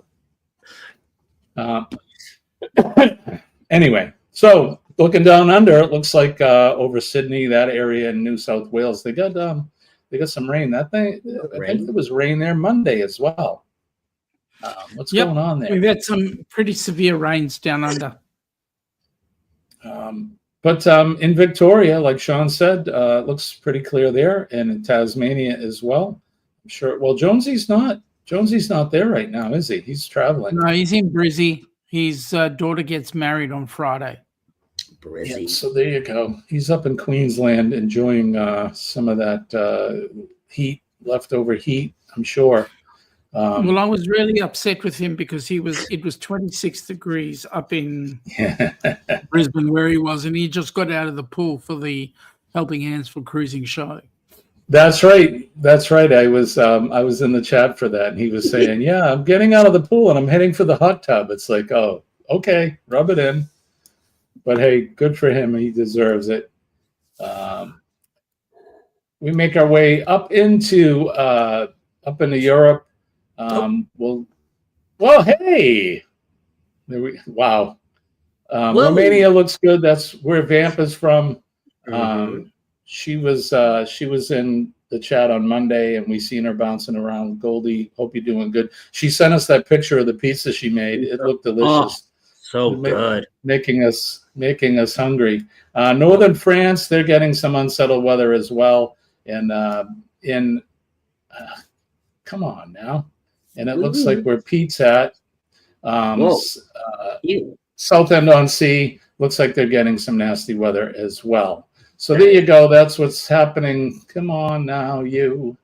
Anyway, so looking down under, it looks like over Sydney, that area in New South Wales, they got some rain. I think there was rain there Monday as well. What's going on there? We've had some pretty severe rains down under. But in Victoria, like Shaun said, it looks pretty clear there, and in Tasmania as well. I'm sure. Well, Jonesy's not there right now, is he? He's traveling. No, he's in Brizzy. His daughter gets married on Friday. Yeah, so there you go. He's up in Queensland enjoying some of that leftover heat, I'm sure. Well, I was really upset with him because it was 26 degrees up in Brisbane where he was, and he just got out of the pool for the Helping Hands for Cruising show. That's right. I was in the chat for that, and he was saying, "Yeah, I'm getting out of the pool and I'm heading for the hot tub." It's like, oh, okay, rub it in. But hey, good for him. He deserves it. We make our way up into Europe. Well, hey, wow. Romania looks good. That's where Vamp is from. She was in the chat on Monday, and we seen her bouncing around. Goldie, hope you're doing good. She sent us that picture of the pizza she made. It looked delicious. So good. Making us hungry. Northern France, they're getting some unsettled weather as well. And come on now. And it looks like where Pete's at. Southend-on-Sea, looks like they're getting some nasty weather as well. So there you go. That's what's happening. Come on now, you.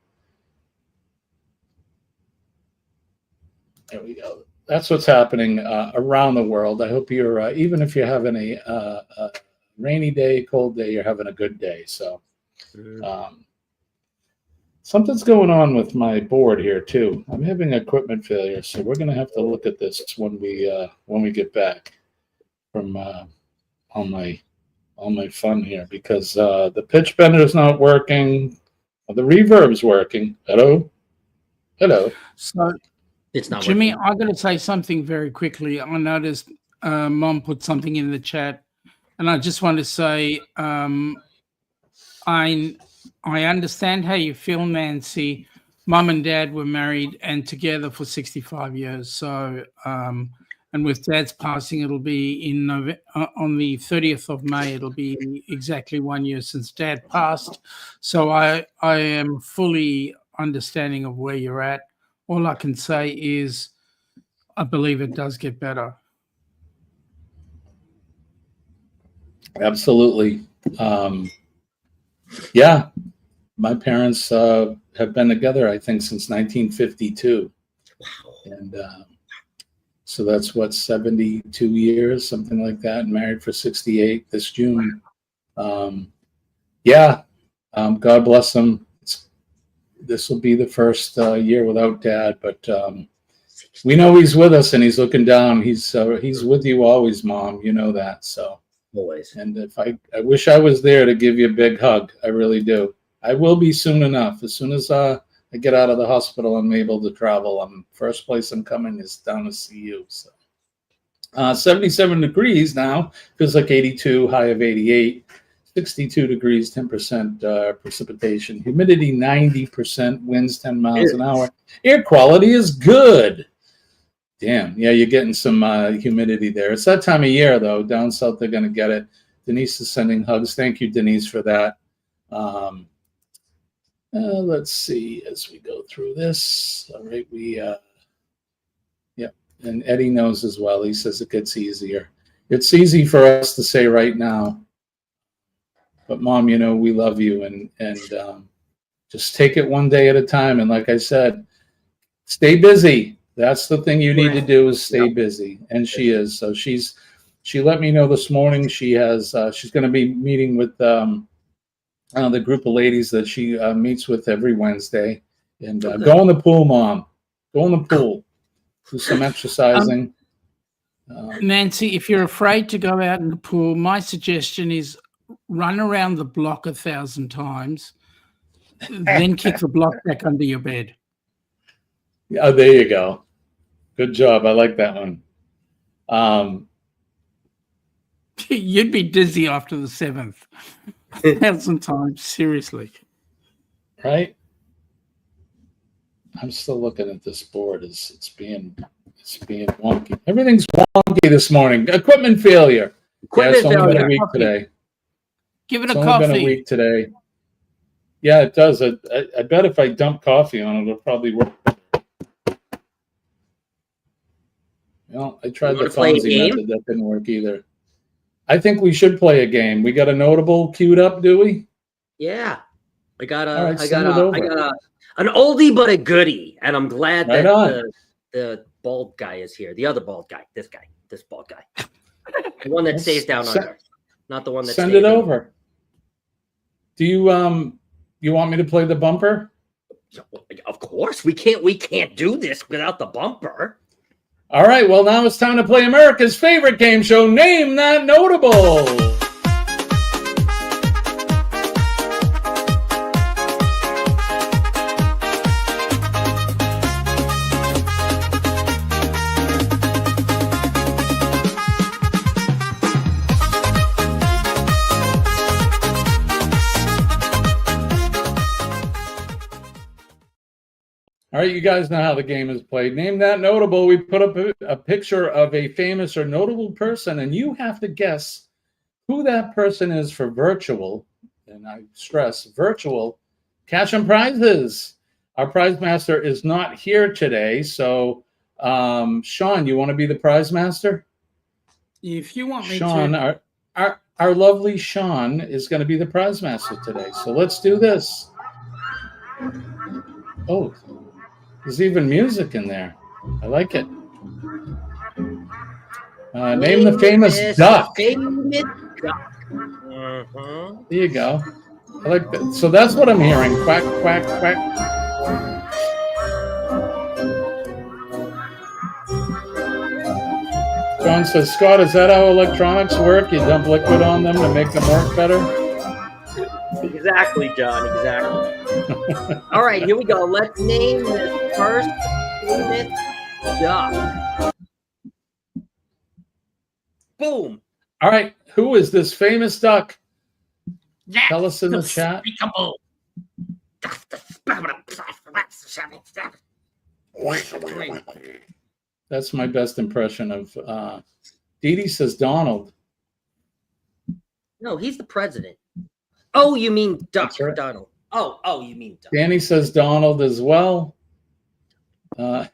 There we go. That's what's happening around the world. I hope you're, even if you're having a rainy day, cold day, you're having a good day. So something's going on with my board here too. I'm having equipment failure, so we're going to have to look at this when we get back from all my fun here, because the pitch bender is not working. The reverb's working. Hello. So it's not Jimmy, working. I got to say something very quickly. I noticed Mom put something in the chat, and I just want to say I understand how you feel, Nancy. Mum and Dad were married and together for 65 years. So, and with Dad's passing, it'll be on the 30th of May. It'll be exactly 1 year since Dad passed. So I am fully understanding of where you're at. All I can say is I believe it does get better. Absolutely. Yeah, my parents have been together, I think, since 1952. Wow. And so that's what, 72 years, something like that, and married for 68 this June. God bless them. This will be the first year without Dad, but we know he's with us and he's looking down. He's with you always, Mom. You know that. So Always. And if I wish I was there to give you a big hug. I really do. I will be soon enough. As soon as I get out of the hospital, I'm able to travel. First place I'm coming is down to see you. So 77 degrees now. Feels like 82, high of 88. 62 degrees, 10% precipitation. Humidity 90%, winds 10 miles an hour. Air quality is good. Damn, yeah, you're getting some humidity there. It's that time of year, though. Down south, they're going to get it. Denise is sending hugs. Thank you, Denise, for that. Let's see as we go through this. All right, and Eddie knows as well. He says it gets easier. It's easy for us to say right now. But Mom, you know, we love you, and just take it one day at a time. And like I said, stay busy. That's the thing you need to do, is stay busy. And she is. So she let me know this morning she has she's going to be meeting with the group of ladies that she meets with every Wednesday. And go in the pool, Mom. Go in the pool. Do some exercising. Nancy, if you're afraid to go out in the pool, my suggestion is run around the block 1,000 times, then kick the block back under your bed. Oh, there you go. Good job. I like that one. You'd be dizzy after the 7th. 1,000 times, seriously. Right? I'm still looking at this board. It's being wonky. Everything's wonky this morning. Equipment failure. It's only been a week today. Give it It's a only coffee. been a week today. Yeah, it does. I bet if I dump coffee on it, it'll probably work. Well, I tried the Fonzie method. That didn't work either. I think we should play a game. We got a notable queued up, do we? Yeah. I got right, an oldie but a goodie, and I'm glad Right that the bald guy is here. The other bald guy, this bald guy, the one that stays down under, not the one that. Send it over. Do you want me to play the bumper? Of course, we can't do this without the bumper. All right, well, now it's time to play America's favorite game show, Name That Notable. All right, you guys know how the game is played. Name That Notable. We put up a picture of a famous or notable person, and you have to guess who that person is for virtual, and I stress virtual, cash and prizes. Our prize master is not here today, so Shaun, you want to be the prize master? If you want me Shaun, to. our lovely Shaun is going to be the prize master today, so let's do this. Oh, there's even music in there. I like it. Name the famous duck. There you go. I like that. So that's what I'm hearing. Quack, quack, quack. John says, Scott, is that how electronics work? You dump liquid on them to make them work better? Exactly, John. Exactly. All right, here we go. Let's name this first famous duck. Boom. All right, who is this famous duck? Tell us in the chat. That's my best impression of. Dee Dee says Donald. No, he's the president. Oh, you mean Duck, right. Donald. Oh, you mean Duck. Danny says Donald as well. My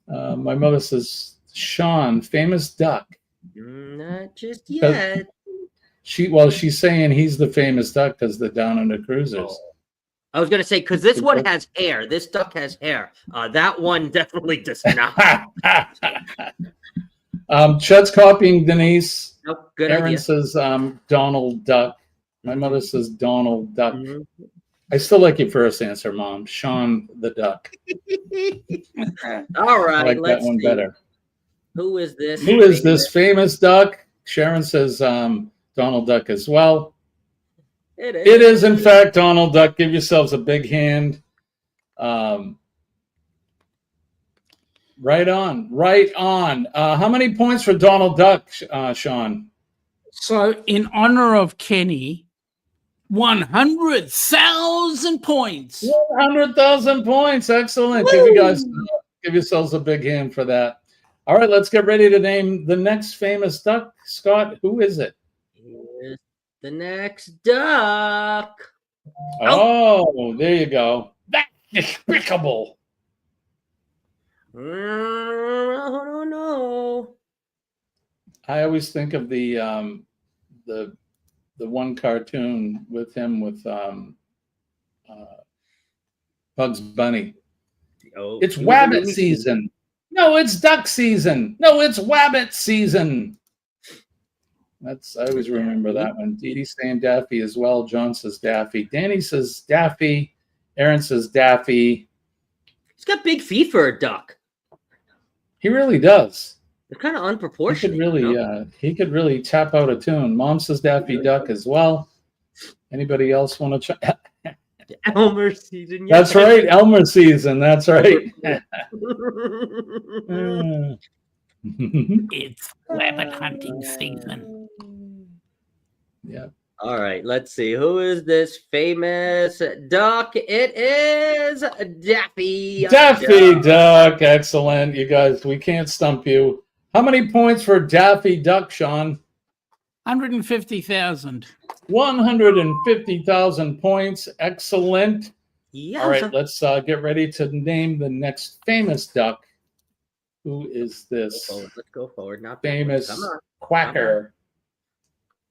mother says Shaun, famous duck. Not just yet. She's saying he's the famous duck because the Down Under Cruisers. I was going to say, because this one has hair. This duck has hair. That one definitely does not. Chet's copying Denise. Nope, good Aaron idea. says Donald Duck. My mother says Donald Duck. Mm-hmm. I still like your first answer, Mom. Shaun the Duck. All right, I like let's that one see. better. Who is this? Who is this famous duck? Sharon says Donald Duck as well. It is. It is, in fact, Donald Duck. Give yourselves a big hand. Right on. Right on. How many points for Donald Duck, Shaun? So, in honor of Kenny, 100,000 points. 100,000 points. Excellent. Give yourselves a big hand for that. All right, let's get ready to name the next famous duck. Scott, who is it? Here's the next duck. Oh, there you go. That's despicable. Oh, no. I always think of the one cartoon with him with Bugs Bunny. Oh, It's Wabbit season. No, it's duck season. No, it's Wabbit season. I always remember that one. Dee Dee's saying Daffy as well. John says Daffy. Danny says Daffy. Aaron says Daffy. He's got big feet for a duck. He really does. They're kind of He could unproportionate. really, you know? he could really tap out a tune. Mom says Daffy Duck as well. Anybody else want to try? Elmer season. That's right, Elmer season. That's right. It's rabbit hunting season. Yeah. All right, let's see. Who is this famous duck? It is Daffy. Daffy Duck. Excellent. You guys, we can't stump you. How many points for Daffy Duck, Sean? 150,000. 150,000 points. Excellent. Yeah. All right, let's get ready to name the next famous duck. Who is this Let's go forward. Not famous Come on. quacker?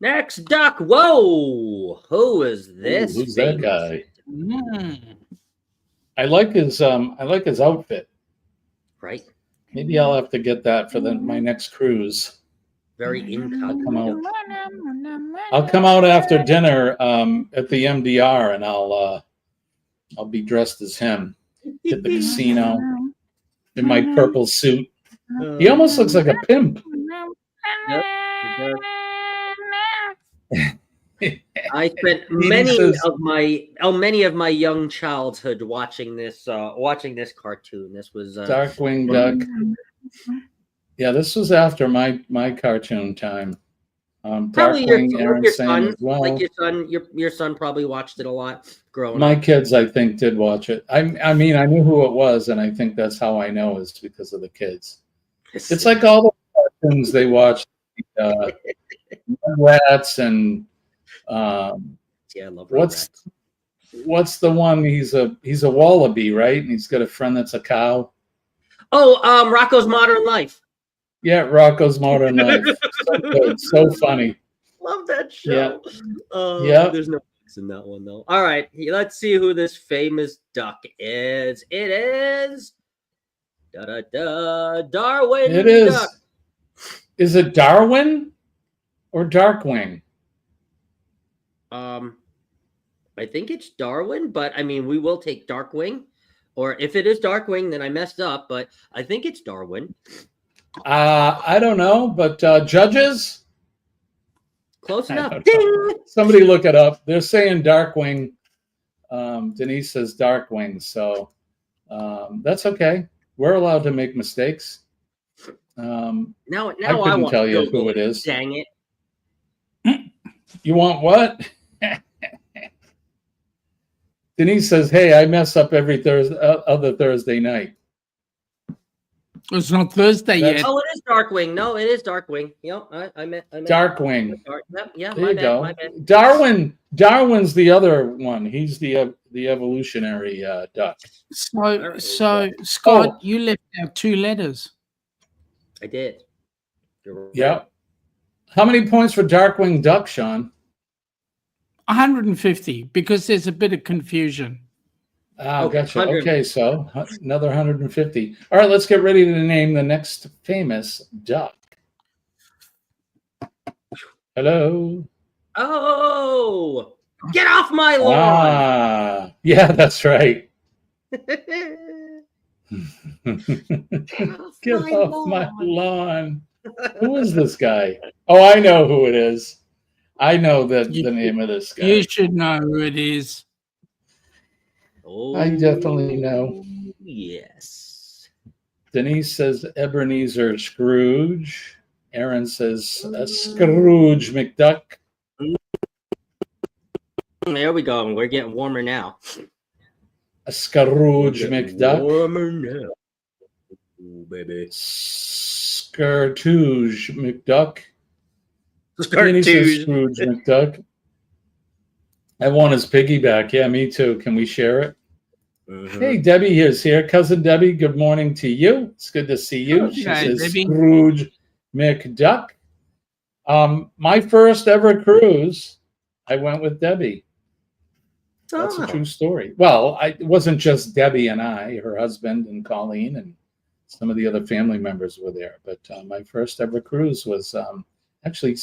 Next duck. Whoa. Who is this? Ooh, who's that guy? Mm. I like his outfit. Right. Maybe I'll have to get that for my next cruise. Very incognito. I'll come out after dinner at the MDR, and I'll be dressed as him. Hit the casino in my purple suit. He almost looks like a pimp. Yep, I spent many of my young childhood watching this cartoon. This was Darkwing Duck. Yeah, this was after my cartoon time. probably Darkwing, Aaron your saying son, as well. like your son probably watched it a lot growing My up. kids, I think, did watch it. I mean, I knew who it was, and I think that's how I know is because of the kids. It's like all the cartoons they watch, Rats and Yeah, I love what's the one? He's a wallaby, right? And he's got a friend that's a cow. Oh, Rocco's Modern Life. Yeah, Rocco's Modern Life. So good, so funny. Love that show. Yeah. There's no X in that one though. All right, let's see who this famous duck is. It is Darwin. It is. Duck. Is it Darwin or Darkwing? I think it's Darwin, but I mean, we will take Darkwing. Or if it is Darkwing, then I messed up. But I think it's Darwin. I don't know, but judges? Close I enough. don't Ding! know. Somebody look it up. They're saying Darkwing. Denise says Darkwing, so that's okay. We're allowed to make mistakes. Now I I couldn't want tell you Google who it is. Dang it. You want what? Denise says, "Hey, I mess up every other Thursday night." It's not Thursday yet. Oh, it is Darkwing. No, it is Darkwing. Yep, I meant Darkwing. Yep, yeah, There my you bad, go. my bad. Darwin's the other one. He's the evolutionary duck. So Scott, you left out 2 letters. I did. You're right. Yeah. How many points for Darkwing Duck, Sean? 150, because there's a bit of confusion. Ah, Okay, gotcha. 100. Okay, so another 150. All right, let's get ready to name the next famous duck. Hello. Oh, get off my lawn! Ah, yeah, that's right. Get off my lawn. Who is this guy? Oh, I know who it is. I know the name of this guy. You should know who it is. Oh, I definitely know. Yes. Denise says Ebenezer Scrooge. Aaron says Scrooge McDuck. There we go. We're getting warmer now. A Scrooge McDuck. Warmer now. Ooh, baby. Scrooge McDuck. Denise says Scrooge McDuck. I want his piggyback. Yeah, me too. Can we share it? Mhm. Hey, Debbie is here. Cousin Debbie, good morning to you. It's good to see you. She Okay, says Debbie. Scrooge McDuck. My first ever cruise, I went with Debbie. That's a true story. Well, it wasn't just Debbie and I, her husband and Colleen and some of the other family members were there. But my first ever cruise was actually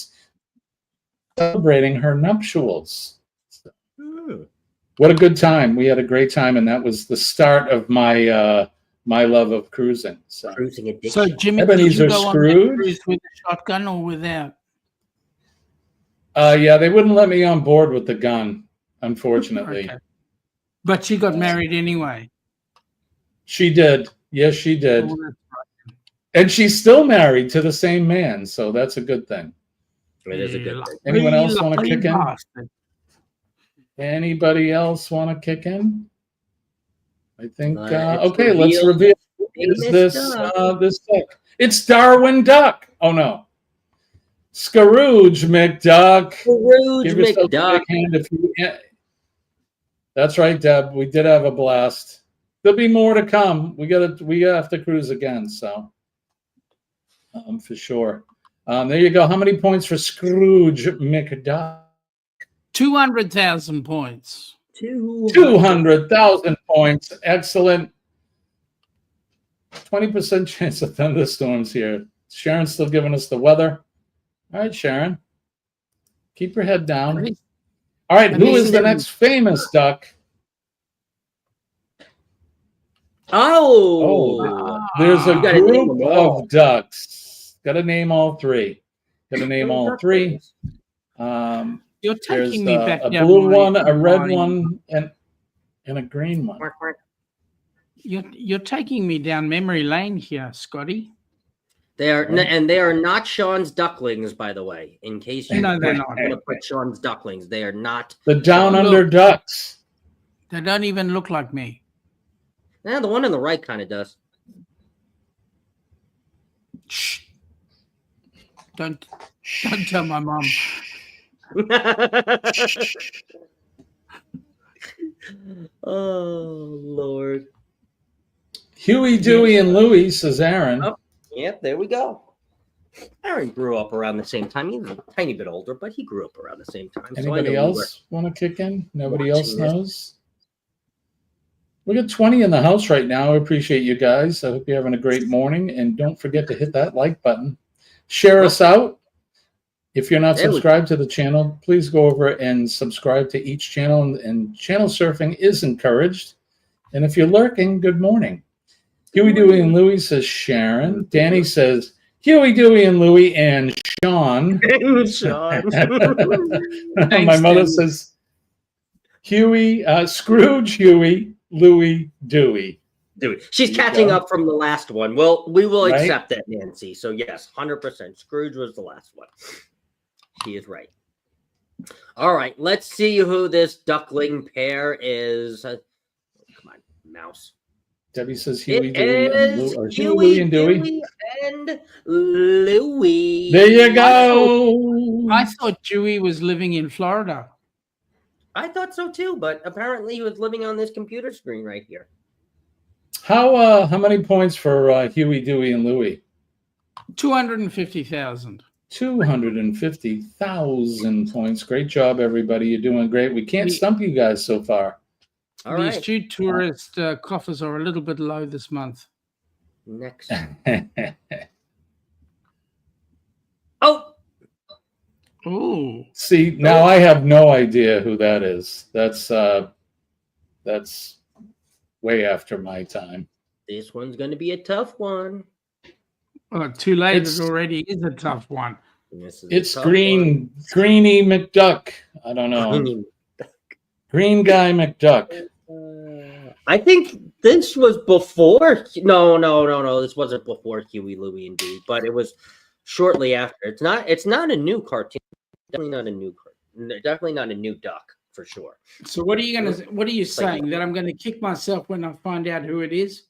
celebrating her nuptials. So, what a good time. We had a great time. And that was the start of my my love of cruising. So, Cruising addiction. So Jimmy, did Ebenezer you go on that Scrooge? cruise with a shotgun or without? Yeah, they wouldn't let me on board with the gun, unfortunately. Okay. But she got married anyway. She did. Yes, she did. Oh, that's right. And she's still married to the same man, so that's a good thing. It is a good thing. Anyone else want to Lucky kick in? bastard. Anybody else want to kick in? I think. Let's Okay, let's reveal. Is famous this duck. this duck? It's Darwin Duck. Oh no, Scrooge McDuck. Scrooge Give yourself a McDuck. big hand if you. That's right, Deb. We did have a blast. There'll be more to come. We have to cruise again. So, for sure. There you go. How many points for Scrooge McDuck? 200,000 points. 200,000 points. Excellent. 20% chance of thunderstorms here. Sharon's still giving us the weather. All right, Sharon. Keep your head down. All right, who is the next famous duck? Oh, There's a gotta name group them all. of ducks. Got to name all three. Got to name all three. You're There's taking me back a down blue my one, a red mind. one, and a green one. You're taking me down memory lane here, Scotty. They are, and they are not Sean's ducklings, by the way. In case you No, they're not. want to put Sean's ducklings, they are not. The Down Under Ducks. They don't even look like me. Nah, the one on the right kind of does. Shh. Don't tell my mom. Oh Lord. Huey, Dewey, and Louie, says Aaron. Oh, yep, there we go. Aaron grew up around the same time. He's a tiny bit older, but he grew up around the same time. Anybody else want to kick in? Nobody else watching this. knows? We got 20 in the house right now. I appreciate you guys. I hope you're having a great morning. And don't forget to hit that like button. Share us out. If you're not subscribed to the channel, please go over and subscribe to each channel. And channel surfing is encouraged. And if you're lurking, good morning. Huey, Dewey, and Louie, says Sharon. Danny says Huey, Dewey, and Louie, and Sean. Sean. My mother says Huey, Scrooge, Huey, Louie, Dewey. Dude, she's catching up from the last one. Well, we will Right? accept that, Nancy. So yes, 100%. Scrooge was the last one. She is right. All right, let's see who this duckling pair is. Come on, mouse. Debbie says Huey, It Dewey, and is Louie. Huey, Louie, and Dewey. Dewey, and Louie. There you go. I thought Dewey was living in Florida. I thought so too, but apparently he was living on this computer screen right here. How many points for Huey, Dewey, and Louie? 250,000. 250,000 points. Great job, everybody. You're doing great. We can't stump you guys so far. All The right. astute tourist coffers are a little bit low this month. Next. Oh, Ooh. See, now I have no idea who that is. That's way after my time. this one's going to be a tough one. Oh, too late. It's- It already is a tough one. This is It's a tough Greeny McDuck. I don't know. one. Green Guy McDuck. I think this was before. No. This wasn't before Huey, Louie, and Dewey, but it was shortly after. It's not a new cartoon. Definitely not a new cartoon. Definitely not a new duck for sure. So what are you saying? That I'm gonna kick myself when I find out who it is?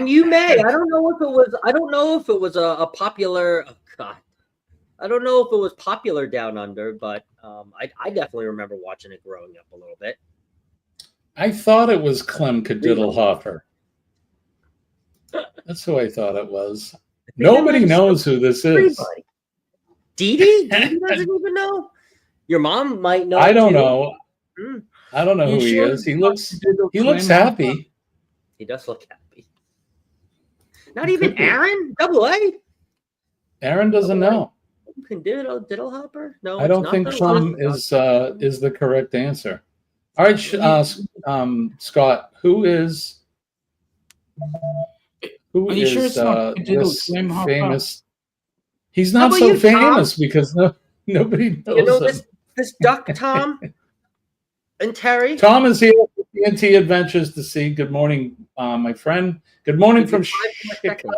You may. I don't know if it was. I don't know if it was a popular. Oh God. I don't know if it was popular down under, but I definitely remember watching it growing up a little bit. I thought it was Clem Cadiddlehofer. That's who I thought it was. Nobody knows who this is. Everybody. Dee Dee doesn't even know. Your mom might know. I don't too. know. I don't know You who he sure is. He it's looks not happy. Clem? He does look happy. Not even Aaron? Double A? Aaron doesn't know. Diddlehopper? No, I don't think Clem is the correct answer. All right, Scott, who is Who Are you sure is it's not Diddle this Clem Hopper? famous? He's How not about so you, Tom? famous because nobody knows You know him. this duck, Tom and Terry. Tom is here with TNT Adventures to see. Good morning, my friend. Good morning Give you from 5 more seconds.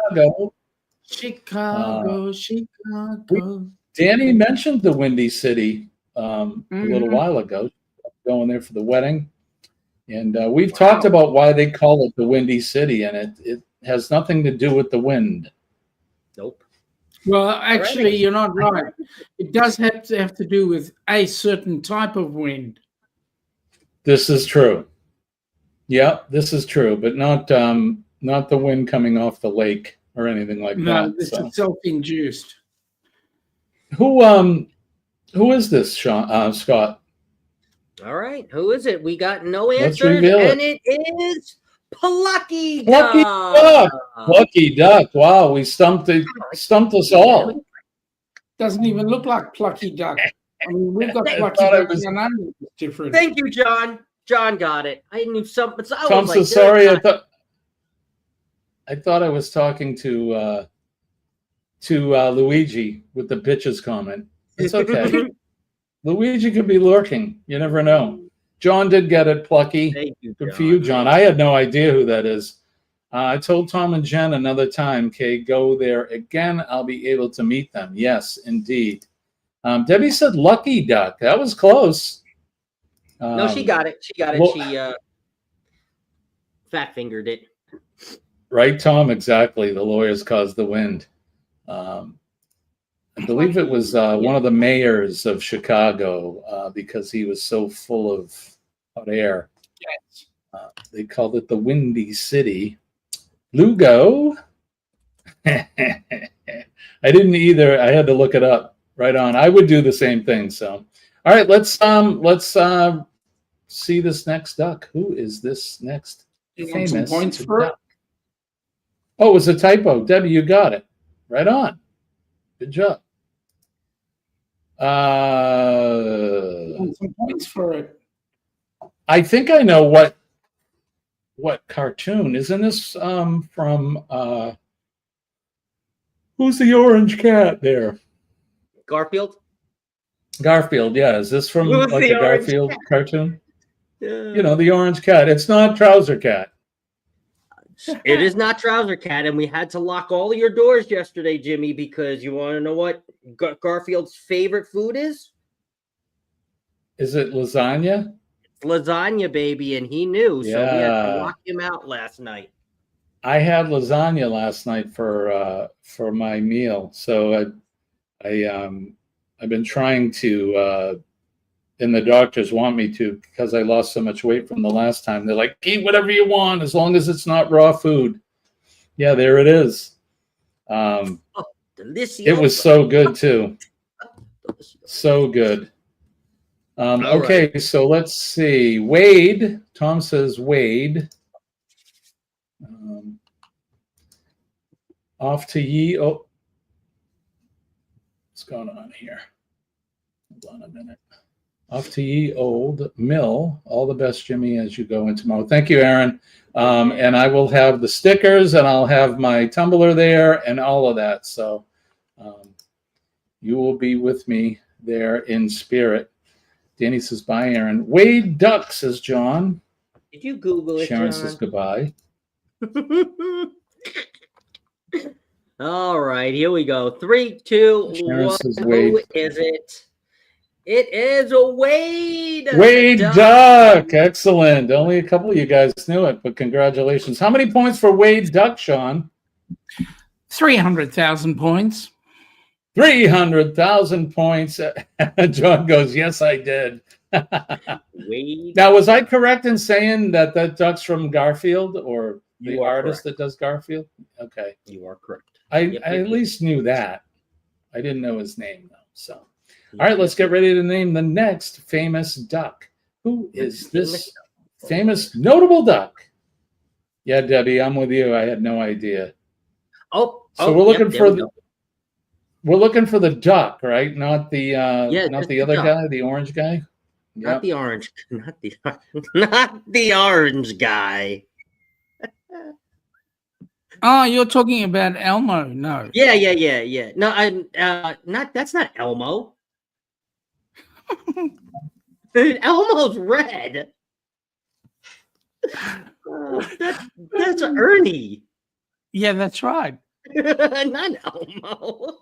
Chicago. Chicago. Danny mentioned the Windy City a little Mhm. while ago, going there for the wedding. And we've talked about why they call it the Windy City, and it has nothing to do with the wind. Nope. Well, actually, you're not right. It does have to do with a certain type of wind. This is true. Yeah, this is true, but not the wind coming off the lake or anything like No, that. this So. is self-induced. Who is this, Scott? All right. Who is it? We got no Let's answers, reveal and it. it is Plucky Plucky Duck. Duck. Lucky Duck. Wow, we stumped us all. Doesn't even look like Plucky Duck. I mean, we've got I Plucky thought it Duck was- down under. It's different. Thank you, John. John got it. I knew something. So I Tom, was so like, sorry. I thought I was talking to Luigi with the bitches comment. It's okay. Luigi could be lurking. You never know. John did get it, Plucky. Thank you, Good for you, John. I had no idea who that is. I told Tom and Jen another time, okay, go there again. I'll be able to meet them. Yes, indeed. Debbie said Lucky Duck. That was close. No, she got it. She got it. Well- She fat fingered it. Right, Tom? Exactly. The lawyers caused the wind. I believe it was one of the mayors of Chicago because he was so full of hot air. Yes. They called it the Windy City. Lugo. I didn't either. I had to look it up. Right on. I would do the same thing. So, all right, let's see this next duck. Who is this next You want some famous points for it? duck? Oh, it was a typo. Debbie, you got it. Right on. Good job. You want some points for it? I think I know what cartoon. Isn't this from who's the orange cat there? Garfield. Garfield, yeah. Is this from Who's like the a orange Garfield cat? cartoon? You know, the orange cat. It's not Trouser Cat. It is not Trouser Cat, and we had to lock all of your doors yesterday, Jimmy, because you want to know what Garfield's favorite food is? Is it lasagna? Lasagna, baby, and he knew, so we had to Yeah. lock him out last night. I had lasagna last night for my meal. So I've been trying to and the doctors want me to because I lost so much weight from the last time. They're like, eat whatever you want as long as it's not raw food. Yeah, there it is. Delicious. It was so good too. So good. Okay, right. So let's see. Wade. Tom says Wade. Off to ye. Oh, what's going on here? Hold on a minute. Off to ye old mill. All the best, Jimmy, as you go in tomorrow. Thank you, Aaron. And I will have the stickers and I'll have my tumbler there and all of that. So you will be with me there in spirit. Danny says, bye, Aaron. Wade Duck, says John. Did you Google it, Sharon John? says goodbye. All right, here we go. 3, 2, Sharon 1. says Who Wade. is it? It is a Wade. Wade Duck. Excellent. Only a couple of you guys knew it, but congratulations. How many points for Wade Duck, Sean? 300,000 points. 300,000 points. John goes, yes, I did. Wade. Now, was I correct in saying that duck's from Garfield or the You are artist correct. that does Garfield? Okay. You are correct. I Yep, at yep. least knew that. I didn't know his name, though. So, all right, let's get ready to name the next famous duck. Who is this famous notable duck? Yeah, Debbie, I'm with you. I had no idea. So we're looking for the we're looking for the duck, right? Not the not just the the other duck. guy, the orange guy. Not the orange. Not the orange guy. Oh, you're talking about Elmo? No. Yeah. No, not. That's not Elmo. Elmo's red. That's Ernie. Yeah, that's right. Not Elmo.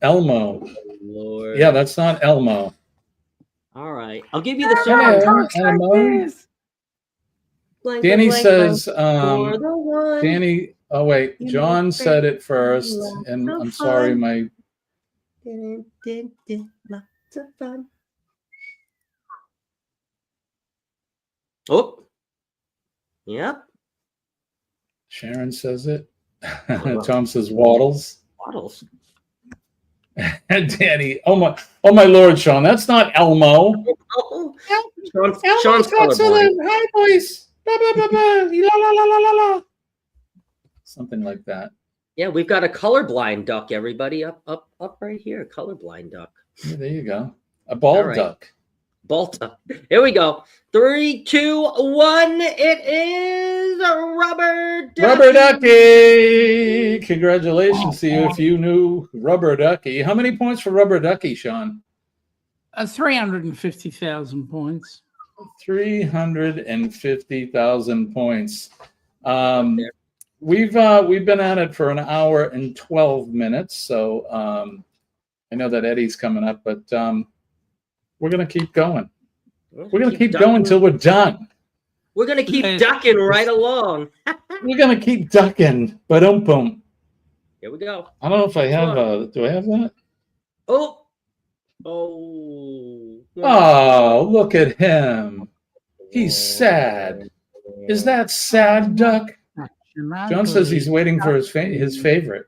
Elmo. Lord. Yeah, that's not Elmo. All right. I'll give you the song. Yeah, Elmo. Blank, Danny blank, says, for the one. Danny, oh wait, John said it first, and I'm sorry, my Lots of fun. Oh. Yep. Sharon says it. Tom says Waddles. Bottles. And Danny, oh my Lord, Sean, that's not Elmo. Oh. Elmo's Sean's got colorblind. some high voice. Ba, ba, ba, ba. La, la, la, la, la, la. Something like that. Yeah, we've got a colorblind duck, everybody. Up right here. A colorblind duck. Yeah, there you go. A bald right. duck. Balta. Here we go. 3, 2, 1. It is Rubber Ducky. Rubber Ducky. Congratulations to you if you knew Rubber Ducky. How many points for Rubber Ducky, Sean? 350,000 points. 350,000 points. We've been at it for an hour and 12 minutes. So I know that Eddie's coming up, but we're going to keep going. We're going to keep going until we're done. We're going to keep ducking right along. We're going to keep ducking. Ba-dum-boom. Here we go. I don't know if I have do I have that? Oh. Oh, look at him. He's sad. Is that sad, Duck? John says he's waiting for his favorite.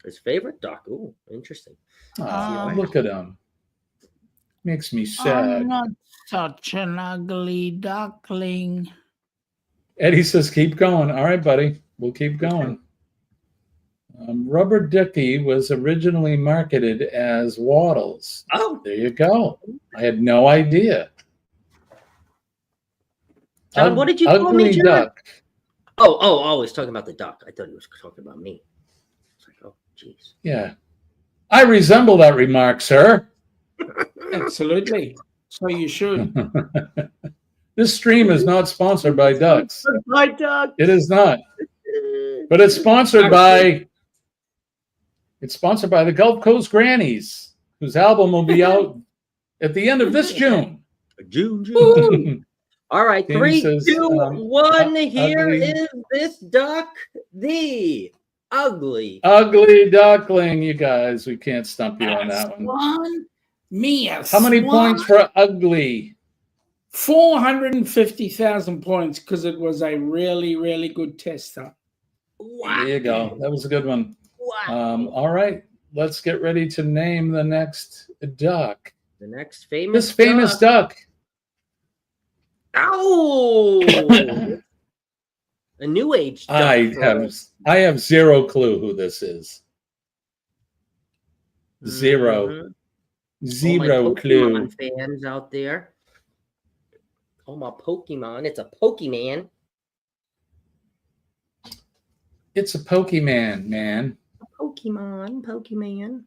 His favorite duck. Ooh, interesting. Oh, look at him. Makes me sad. I'm not such an ugly duckling. Eddie says, keep going. All right, buddy. We'll keep going. Rubber Ducky was originally marketed as Waddles. Oh. There you go. I had no idea. John, what did you call me, John? Duck. Oh, he's talking about the duck. I thought he was talking about me. It's like, oh, jeez. Yeah. I resemble that remark, sir. Absolutely. So you should. This stream is not sponsored by ducks. My duck. It is not. But it's sponsored by the Gulf Coast Grannies, whose album will be out at the end of this June. June. All right, Danny 3, says, 2, 1. Here ugly. is this duck, the ugly duckling. You guys, we can't stump you on that one. How many points for ugly? 450,000 points because it was a really, really good tester. Wow. There you go. That was a good one. Wow. All right, let's get ready to name the next duck. The next famous duck. Ow! A new age duck. I have zero clue who this is. Zero. Mm-hmm. Zero all my clue. Pokemon fans out there. Oh, my Pokemon. It's a Pokemon. It's a Pokemon, man. Pokemon.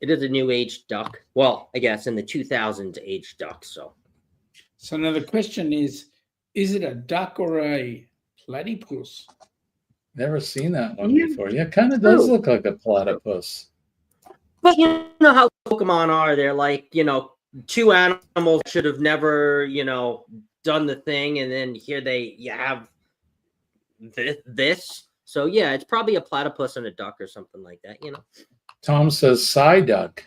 It is a new age duck. Well, I guess in the 2000s age duck. So now the question is it a duck or a platypus? Never seen that one before. Yeah, it kind of does look like a platypus. But you know how Pokemon are. They're like, two animals should have never, done the thing. And then here you have this. So, yeah, it's probably a platypus and a duck or something like that, Tom says Psyduck.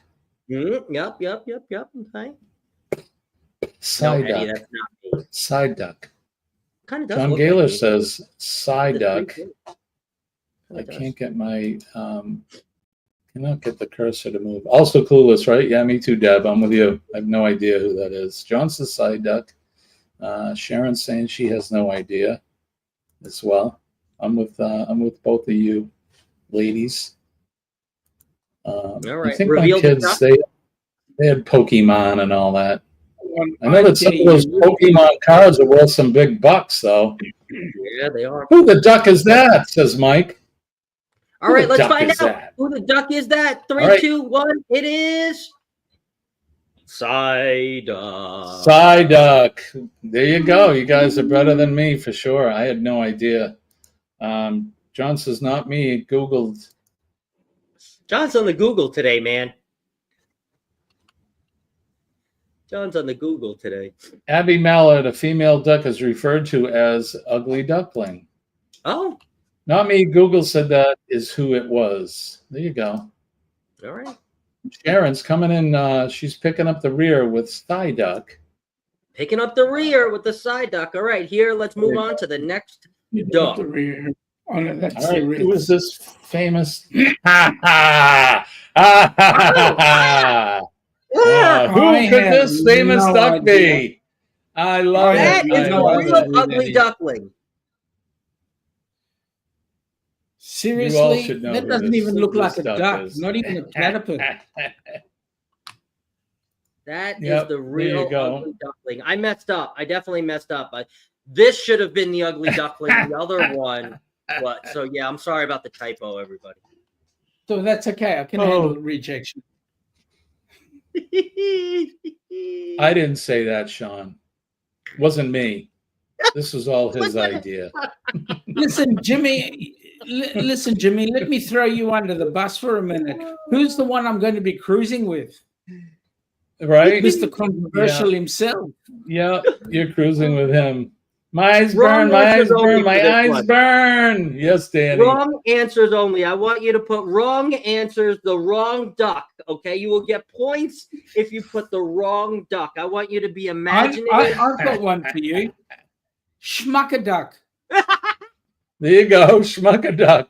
Yep. Okay. Psyduck. That's not me. Psyduck. Kind of does John look Gaylor like me. says Psyduck. I It can't get my cannot get the cursor to move. Also clueless, right? Yeah, me too, Deb. I'm with you. I have no idea who that is. John says Psyduck. Sharon's saying she has no idea as well. I'm with both of you ladies. All right. I think Reveal my the kids duck? they had Pokemon and all that. I know that some of those Pokemon cards are worth some big bucks, though. Yeah, they are. Who the duck is that? Says Mike. All right, Who the let's duck find is out that? who the duck is. That three, All right. 2, 1. It is Psyduck. Psyduck. There you go. You guys are better than me for sure. I had no idea. John says, not me. Googled. John's on the Google today, man. John's on the Google today. Abby Mallard, a female duck, is referred to as ugly duckling. Oh, Not me. Google said that is who it was. There you go. all right. Sharon's coming in. She's picking up the rear with Psyduck. Picking up the rear with the Psyduck. All right, here, let's move on to the next duck. The rear. Oh, no, that's All right, the rear. who is this famous? Ha ha ha ha! Who I could have this famous no duck idea. be? I love That it. is I the love real it. ugly duckling. Seriously, should know that who doesn't this- even look like this a duck duck, is. not even a platypus. That is Yep, the there real you go. ugly duckling. I messed up. I definitely messed up. This should have been the ugly duckling. The other one. What? So yeah, I'm sorry about the typo, everybody. So that's okay. I can handle rejection. I didn't say that, Sean. Wasn't me. This was all his idea. Listen, Jimmy. Listen, Jimmy. Let me throw you under the bus for a minute. Who's the one I'm going to be cruising with? Right? Mr. Controversial himself. Yeah, you're cruising with him. My eyes Wrong burn, my eyes answers only burn, for my this eyes one. burn. Yes, Danny. Wrong answers only. I want you to put wrong answers, the wrong duck. Okay, you will get points if you put the wrong duck. I want you to be imaginative. I've got one for you. Schmuckaduck. There you go, Schmuckaduck.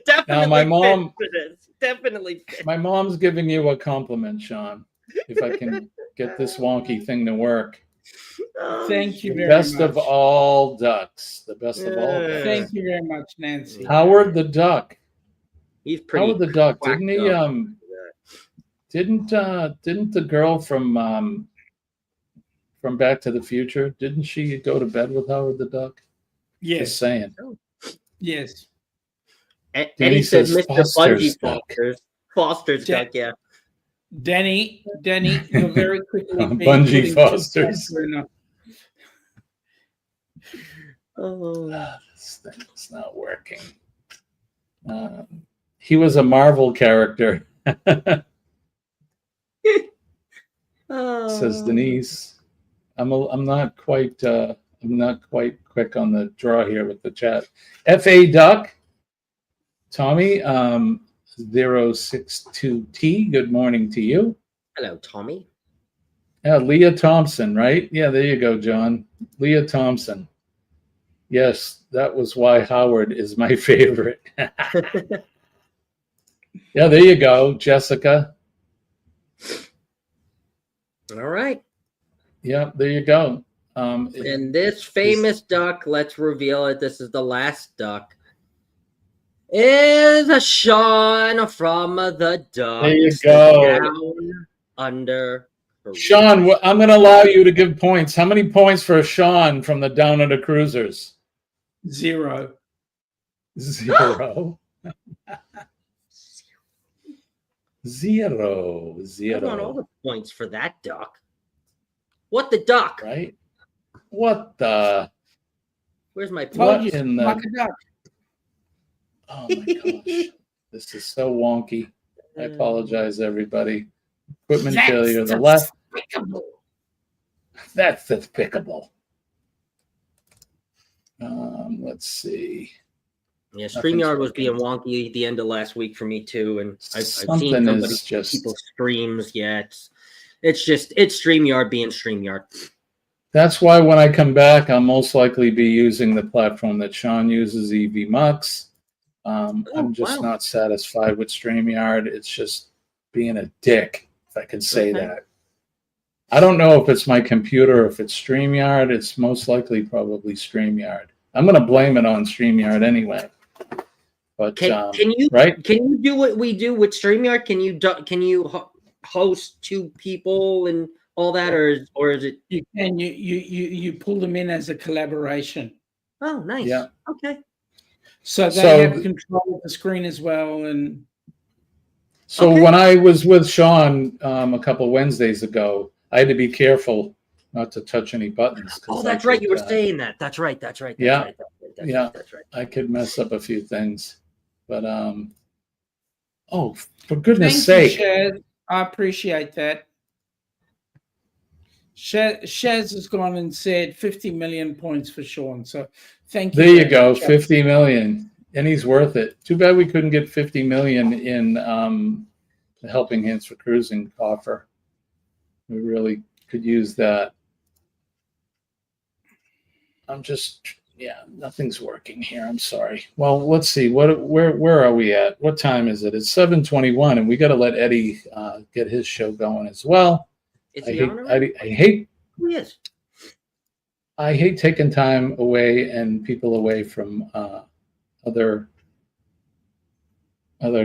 Definitely my fit mom- for this. Definitely fit. My mom's giving you a compliment, Sean. If I can get this wonky thing to work. Oh, Thank you The very best much. of all ducks. The best of all Yeah. ducks. Thank you very much, Nancy. Howard the Duck. He's pretty. Howard the Duck. whacked Didn't he up. didn't the girl from Back to the Future, didn't she go to bed with Howard the Duck? Just Yes. saying. Yes. And Danny he said says Mr. Foster's Bungie duck. Foster's Ja- duck, yeah. Danny, you're very quickly being Bungie put into Fosters. pressure. Oh. This thing's not working. He was a Marvel character, says Denise. I'm not quite quick on the draw here with the chat. F.A. Duck. Tommy, 062T, good morning to you. Hello, Tommy. Yeah, Leah Thompson, right? Yeah, there you go, John. Leah Thompson. Yes, that was why Howard is my favorite. Yeah, there you go, Jessica. All right. Yeah, there you go. And this famous duck, let's reveal it. This is the last duck. Is a Shaun from the Ducks. There you go. Down Under. Crew. Sean, I'm going to allow you to give points. How many points for Sean from the Down Under Cruisers? 0. 0. 0. I want all 0. the points for that duck. What the duck? Right? What the? Where's my What points? in the? Schmuckaduck. Oh my gosh. This is so wonky. I apologize, everybody. Equipment failure. The left. That's despicable. Let's see. Yeah, Nothing's StreamYard was working. being wonky at the end of last week for me too, and I've Something seen somebody is just- people's streams. Yeah, it's StreamYard being StreamYard. That's why when I come back, I'll most likely be using the platform that Sean uses, EV Mux. I'm just wow. not satisfied with StreamYard. It's just being a dick, if I could say Okay. that. I don't know if it's my computer or if it's StreamYard. It's most likely probably StreamYard. I'm going to blame it on StreamYard anyway. But Can you right? Can you do what we do with StreamYard? Can you host two people and all that, or is it? You pull them in as a collaboration. Oh, nice. Yeah. Okay. So they So- have control of the screen as well. And So Okay. when I was with Shaun a couple Wednesdays ago, I had to be careful not to touch any buttons. 'cause Oh, I that's right. could, You were saying that. That's right. That's right. That's Yeah. right. That's Yeah. right. That's right. I could mess up a few things. But oh, for goodness thank you, sake. Shaz. I appreciate that. Shaz has gone and said 50 million points for Shaun. So thank you. There you very go, much. 50 million. And he's worth it. Too bad we couldn't get 50 million in the Helping Hands for Cruising offer. We really could use that. Nothing's working here. I'm sorry. Well, let's see. Where are we at? What time is it? It's 7:21, and we got to let Eddie get his show going as well. Is I he hate, on I, already? I hate Who he is? I hate taking time away and people away from other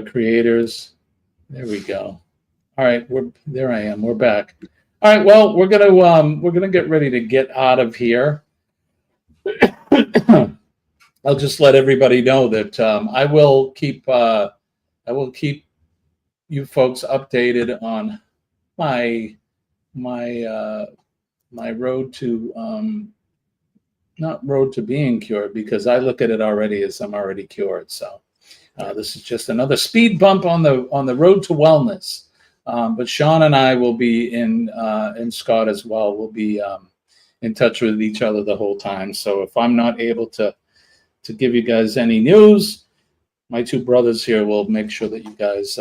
creators. There we go. All right, there I am. We're back. All right, well, we're gonna get ready to get out of here. I'll just let everybody know that I will keep you folks updated on my road to not road to being cured, because I look at it already as I'm already cured. So this is just another speed bump on the road to wellness. But Shaun and I will be and Scott as well will be in touch with each other the whole time. So if I'm not able to give you guys any news, my two brothers here will make sure that you guys,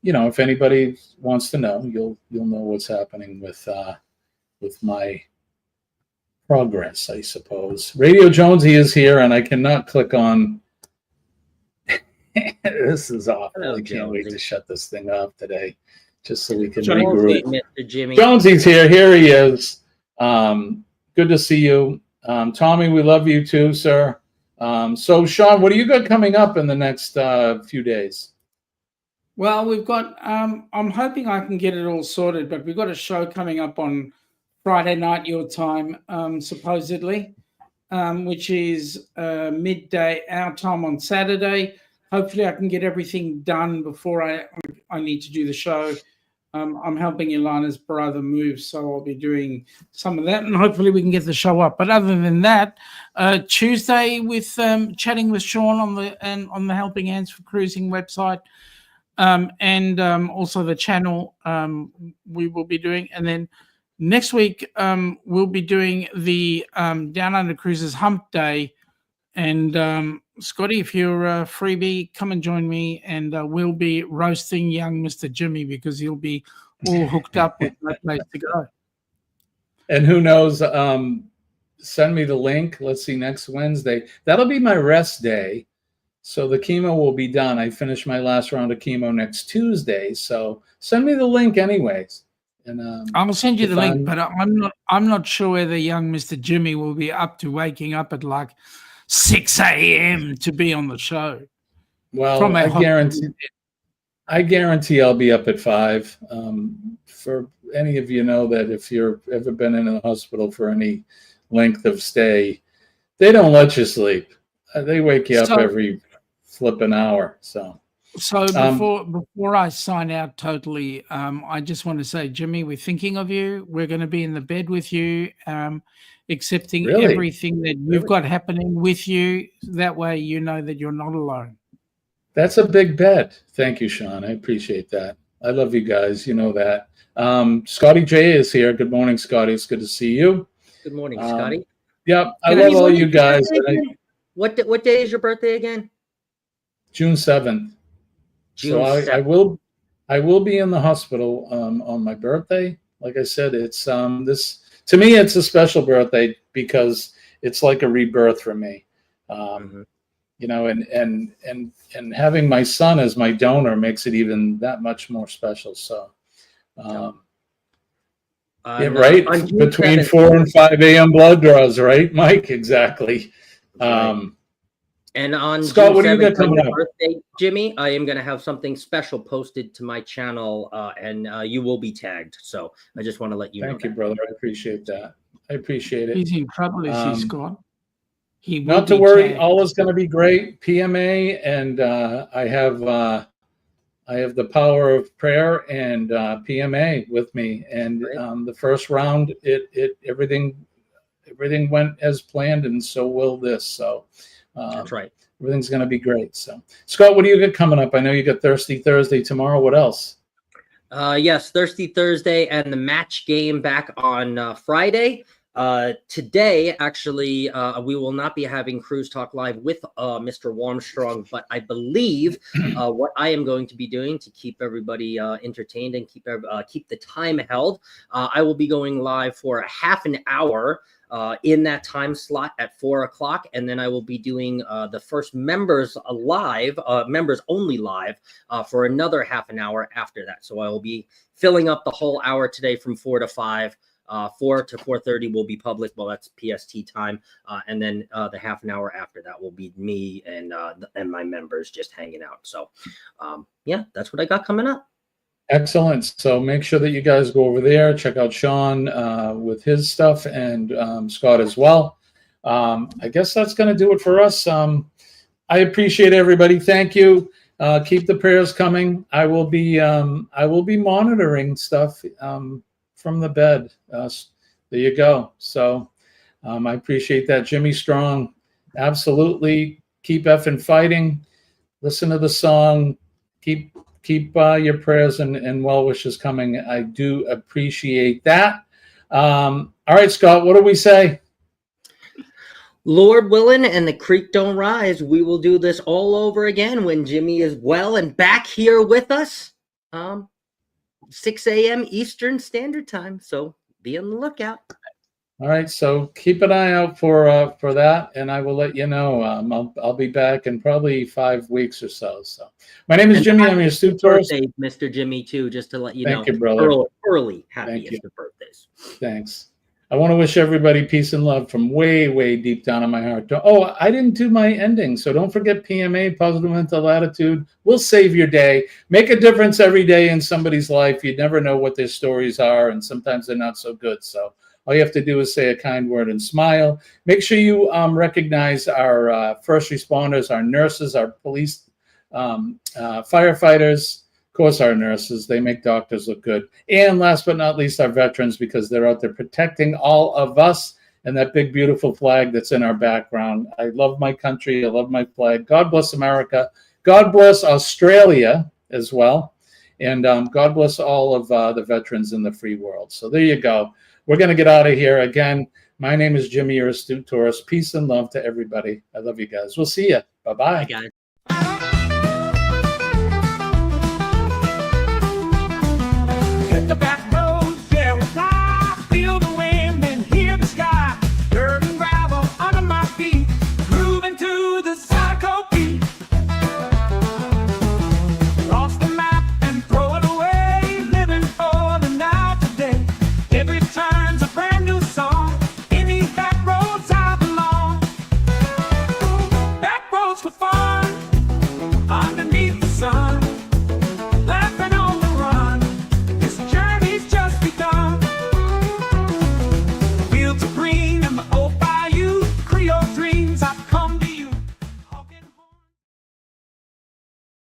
if anybody wants to know, you'll know what's happening with my progress, I suppose. Radio Jonesy is here, and I cannot click on. This is awful. Hello, I can't wait Jonesy. to shut this thing off today, just so we can Jonesy, regroup. Mr. Jimmy. Jonesy's here. Here he is. Good to see you. Tommy, we love you too, sir. So, Shaun, what do you got coming up in the next few days? Well, we've got, I'm hoping I can get it all sorted, but we've got a show coming up on Friday night, your time, supposedly, which is midday our time on Saturday. Hopefully I can get everything done before I need to do the show. I'm helping Ilana's brother move, so I'll be doing some of that, and hopefully we can get the show up. But other than that, Tuesday with chatting with Shaun on the Helping Hands for Cruising website, and also the channel we will be doing. And then next week we'll be doing the Down Under Cruises Hump Day. And Scotty, if you're a freebie, come and join me, and we'll be roasting young Mr. Jimmy, because he'll be all hooked up with no place to go. And who knows? Send me the link. Let's see, next Wednesday. That'll be my rest day. So the chemo will be done. I finish my last round of chemo next Tuesday. So send me the link anyways. And I'll send you the link, I'm- but I'm not sure whether young Mr. Jimmy will be up to waking up at like 6 a.m. to be on the show. well, From a I guarantee I'll be up at 5. For any of you know that if you've ever been in a hospital for any length of stay, they don't let you sleep. They wake you up every flipping hour. So before I sign out totally, I just want to say, Jimmy, we're thinking of you. We're going to be in the bed with you, accepting Really? everything that you've got happening with you. That way you know that you're not alone. that's a big bet. Thank you, Shaun. I appreciate that. I love you guys. You know that. Scotty J is here. Good morning, Scotty. It's good to see you. Good morning, Scotty. Yep. I Can love I- all you guys. What day is your birthday again? June 7th. June So 7th. I will be in the hospital on my birthday. Like I said, it's this to me, it's a special birthday because it's like a rebirth for me. You know, and having my son as my donor makes it even that much more special. So yeah, right. On June Between 7th, 4 and 5 a.m. blood draws, right, Mike? Exactly. And on Scott, June what do you 7th, got coming on your up? birthday, Jimmy, I am going to have something special posted to my channel, and you will be tagged. So I just want to let you know. Thank you, brother. I appreciate that. I appreciate it. He's in trouble, is he, Scott? He will Not to be worry, tagged. all is going to be great. PMA, and I have the power of prayer and PMA with me. And the first round, everything went as planned, and so will this. So That's right. everything's going to be great. So, Scott, what do you got coming up? I know you got Thirsty Thursday tomorrow. What else? Yes, Thirsty Thursday and the match game back on Friday. Today, actually, we will not be having Cruise Talk Live with Mr. Warmstrong, but I believe what I am going to be doing to keep everybody entertained and keep the time held, I will be going live for a half an hour in that time slot at 4 o'clock, and then I will be doing the first members live, members only live, for another half an hour after that. So I will be filling up the whole hour today from 4 to 5. 4 to 4:30 will be public. Well, that's PST time, and then the half an hour after that will be me and my members just hanging out. So, yeah, that's what I got coming up. Excellent. So make sure that you guys go over there, check out Shaun with his stuff, and Scott as well. I guess that's going to do it for us. I appreciate everybody. Thank you. Keep the prayers coming. I will be monitoring stuff from the bed. There you go. So I appreciate that. Jimmy Strong, absolutely. Keep effing fighting. Listen to the song. Keep your prayers and well wishes coming. I do appreciate that. All right, Scott, what do we say? Lord willing and the creek don't rise, we will do this all over again when Jimmy is well and back here with us. 6 a.m. Eastern Standard Time. So be on the lookout. All right, so keep an eye out for that, and I will let you know. I'll be back in probably 5 weeks or so. So my name is Jimmy. I'm your astute tourist. Birthday, Mr. Jimmy, too, just to let you know. Thank you, brother. Early happiest of birthdays. Thanks. I want to wish everybody peace and love from way, way deep down in my heart. Oh, I didn't do my ending, so don't forget PMA, Positive Mental Attitude. We'll save your day. Make a difference every day in somebody's life. You never know what their stories are, and sometimes they're not so good. So all you have to do is say a kind word and smile. Make sure you recognize our first responders, our nurses, our police, firefighters, of course, our nurses. They make doctors look good. And last but not least, our veterans, because they're out there protecting all of us and that big, beautiful flag that's in our background. I love my country. I love my flag. God bless America. God bless Australia as well. And God bless all of the veterans in the free world. So there you go. We're going to get out of here. Again, my name is Jimmy, your astute tourist. Peace and love to everybody. I love you guys. We'll see you. Bye-bye. Bye, guys.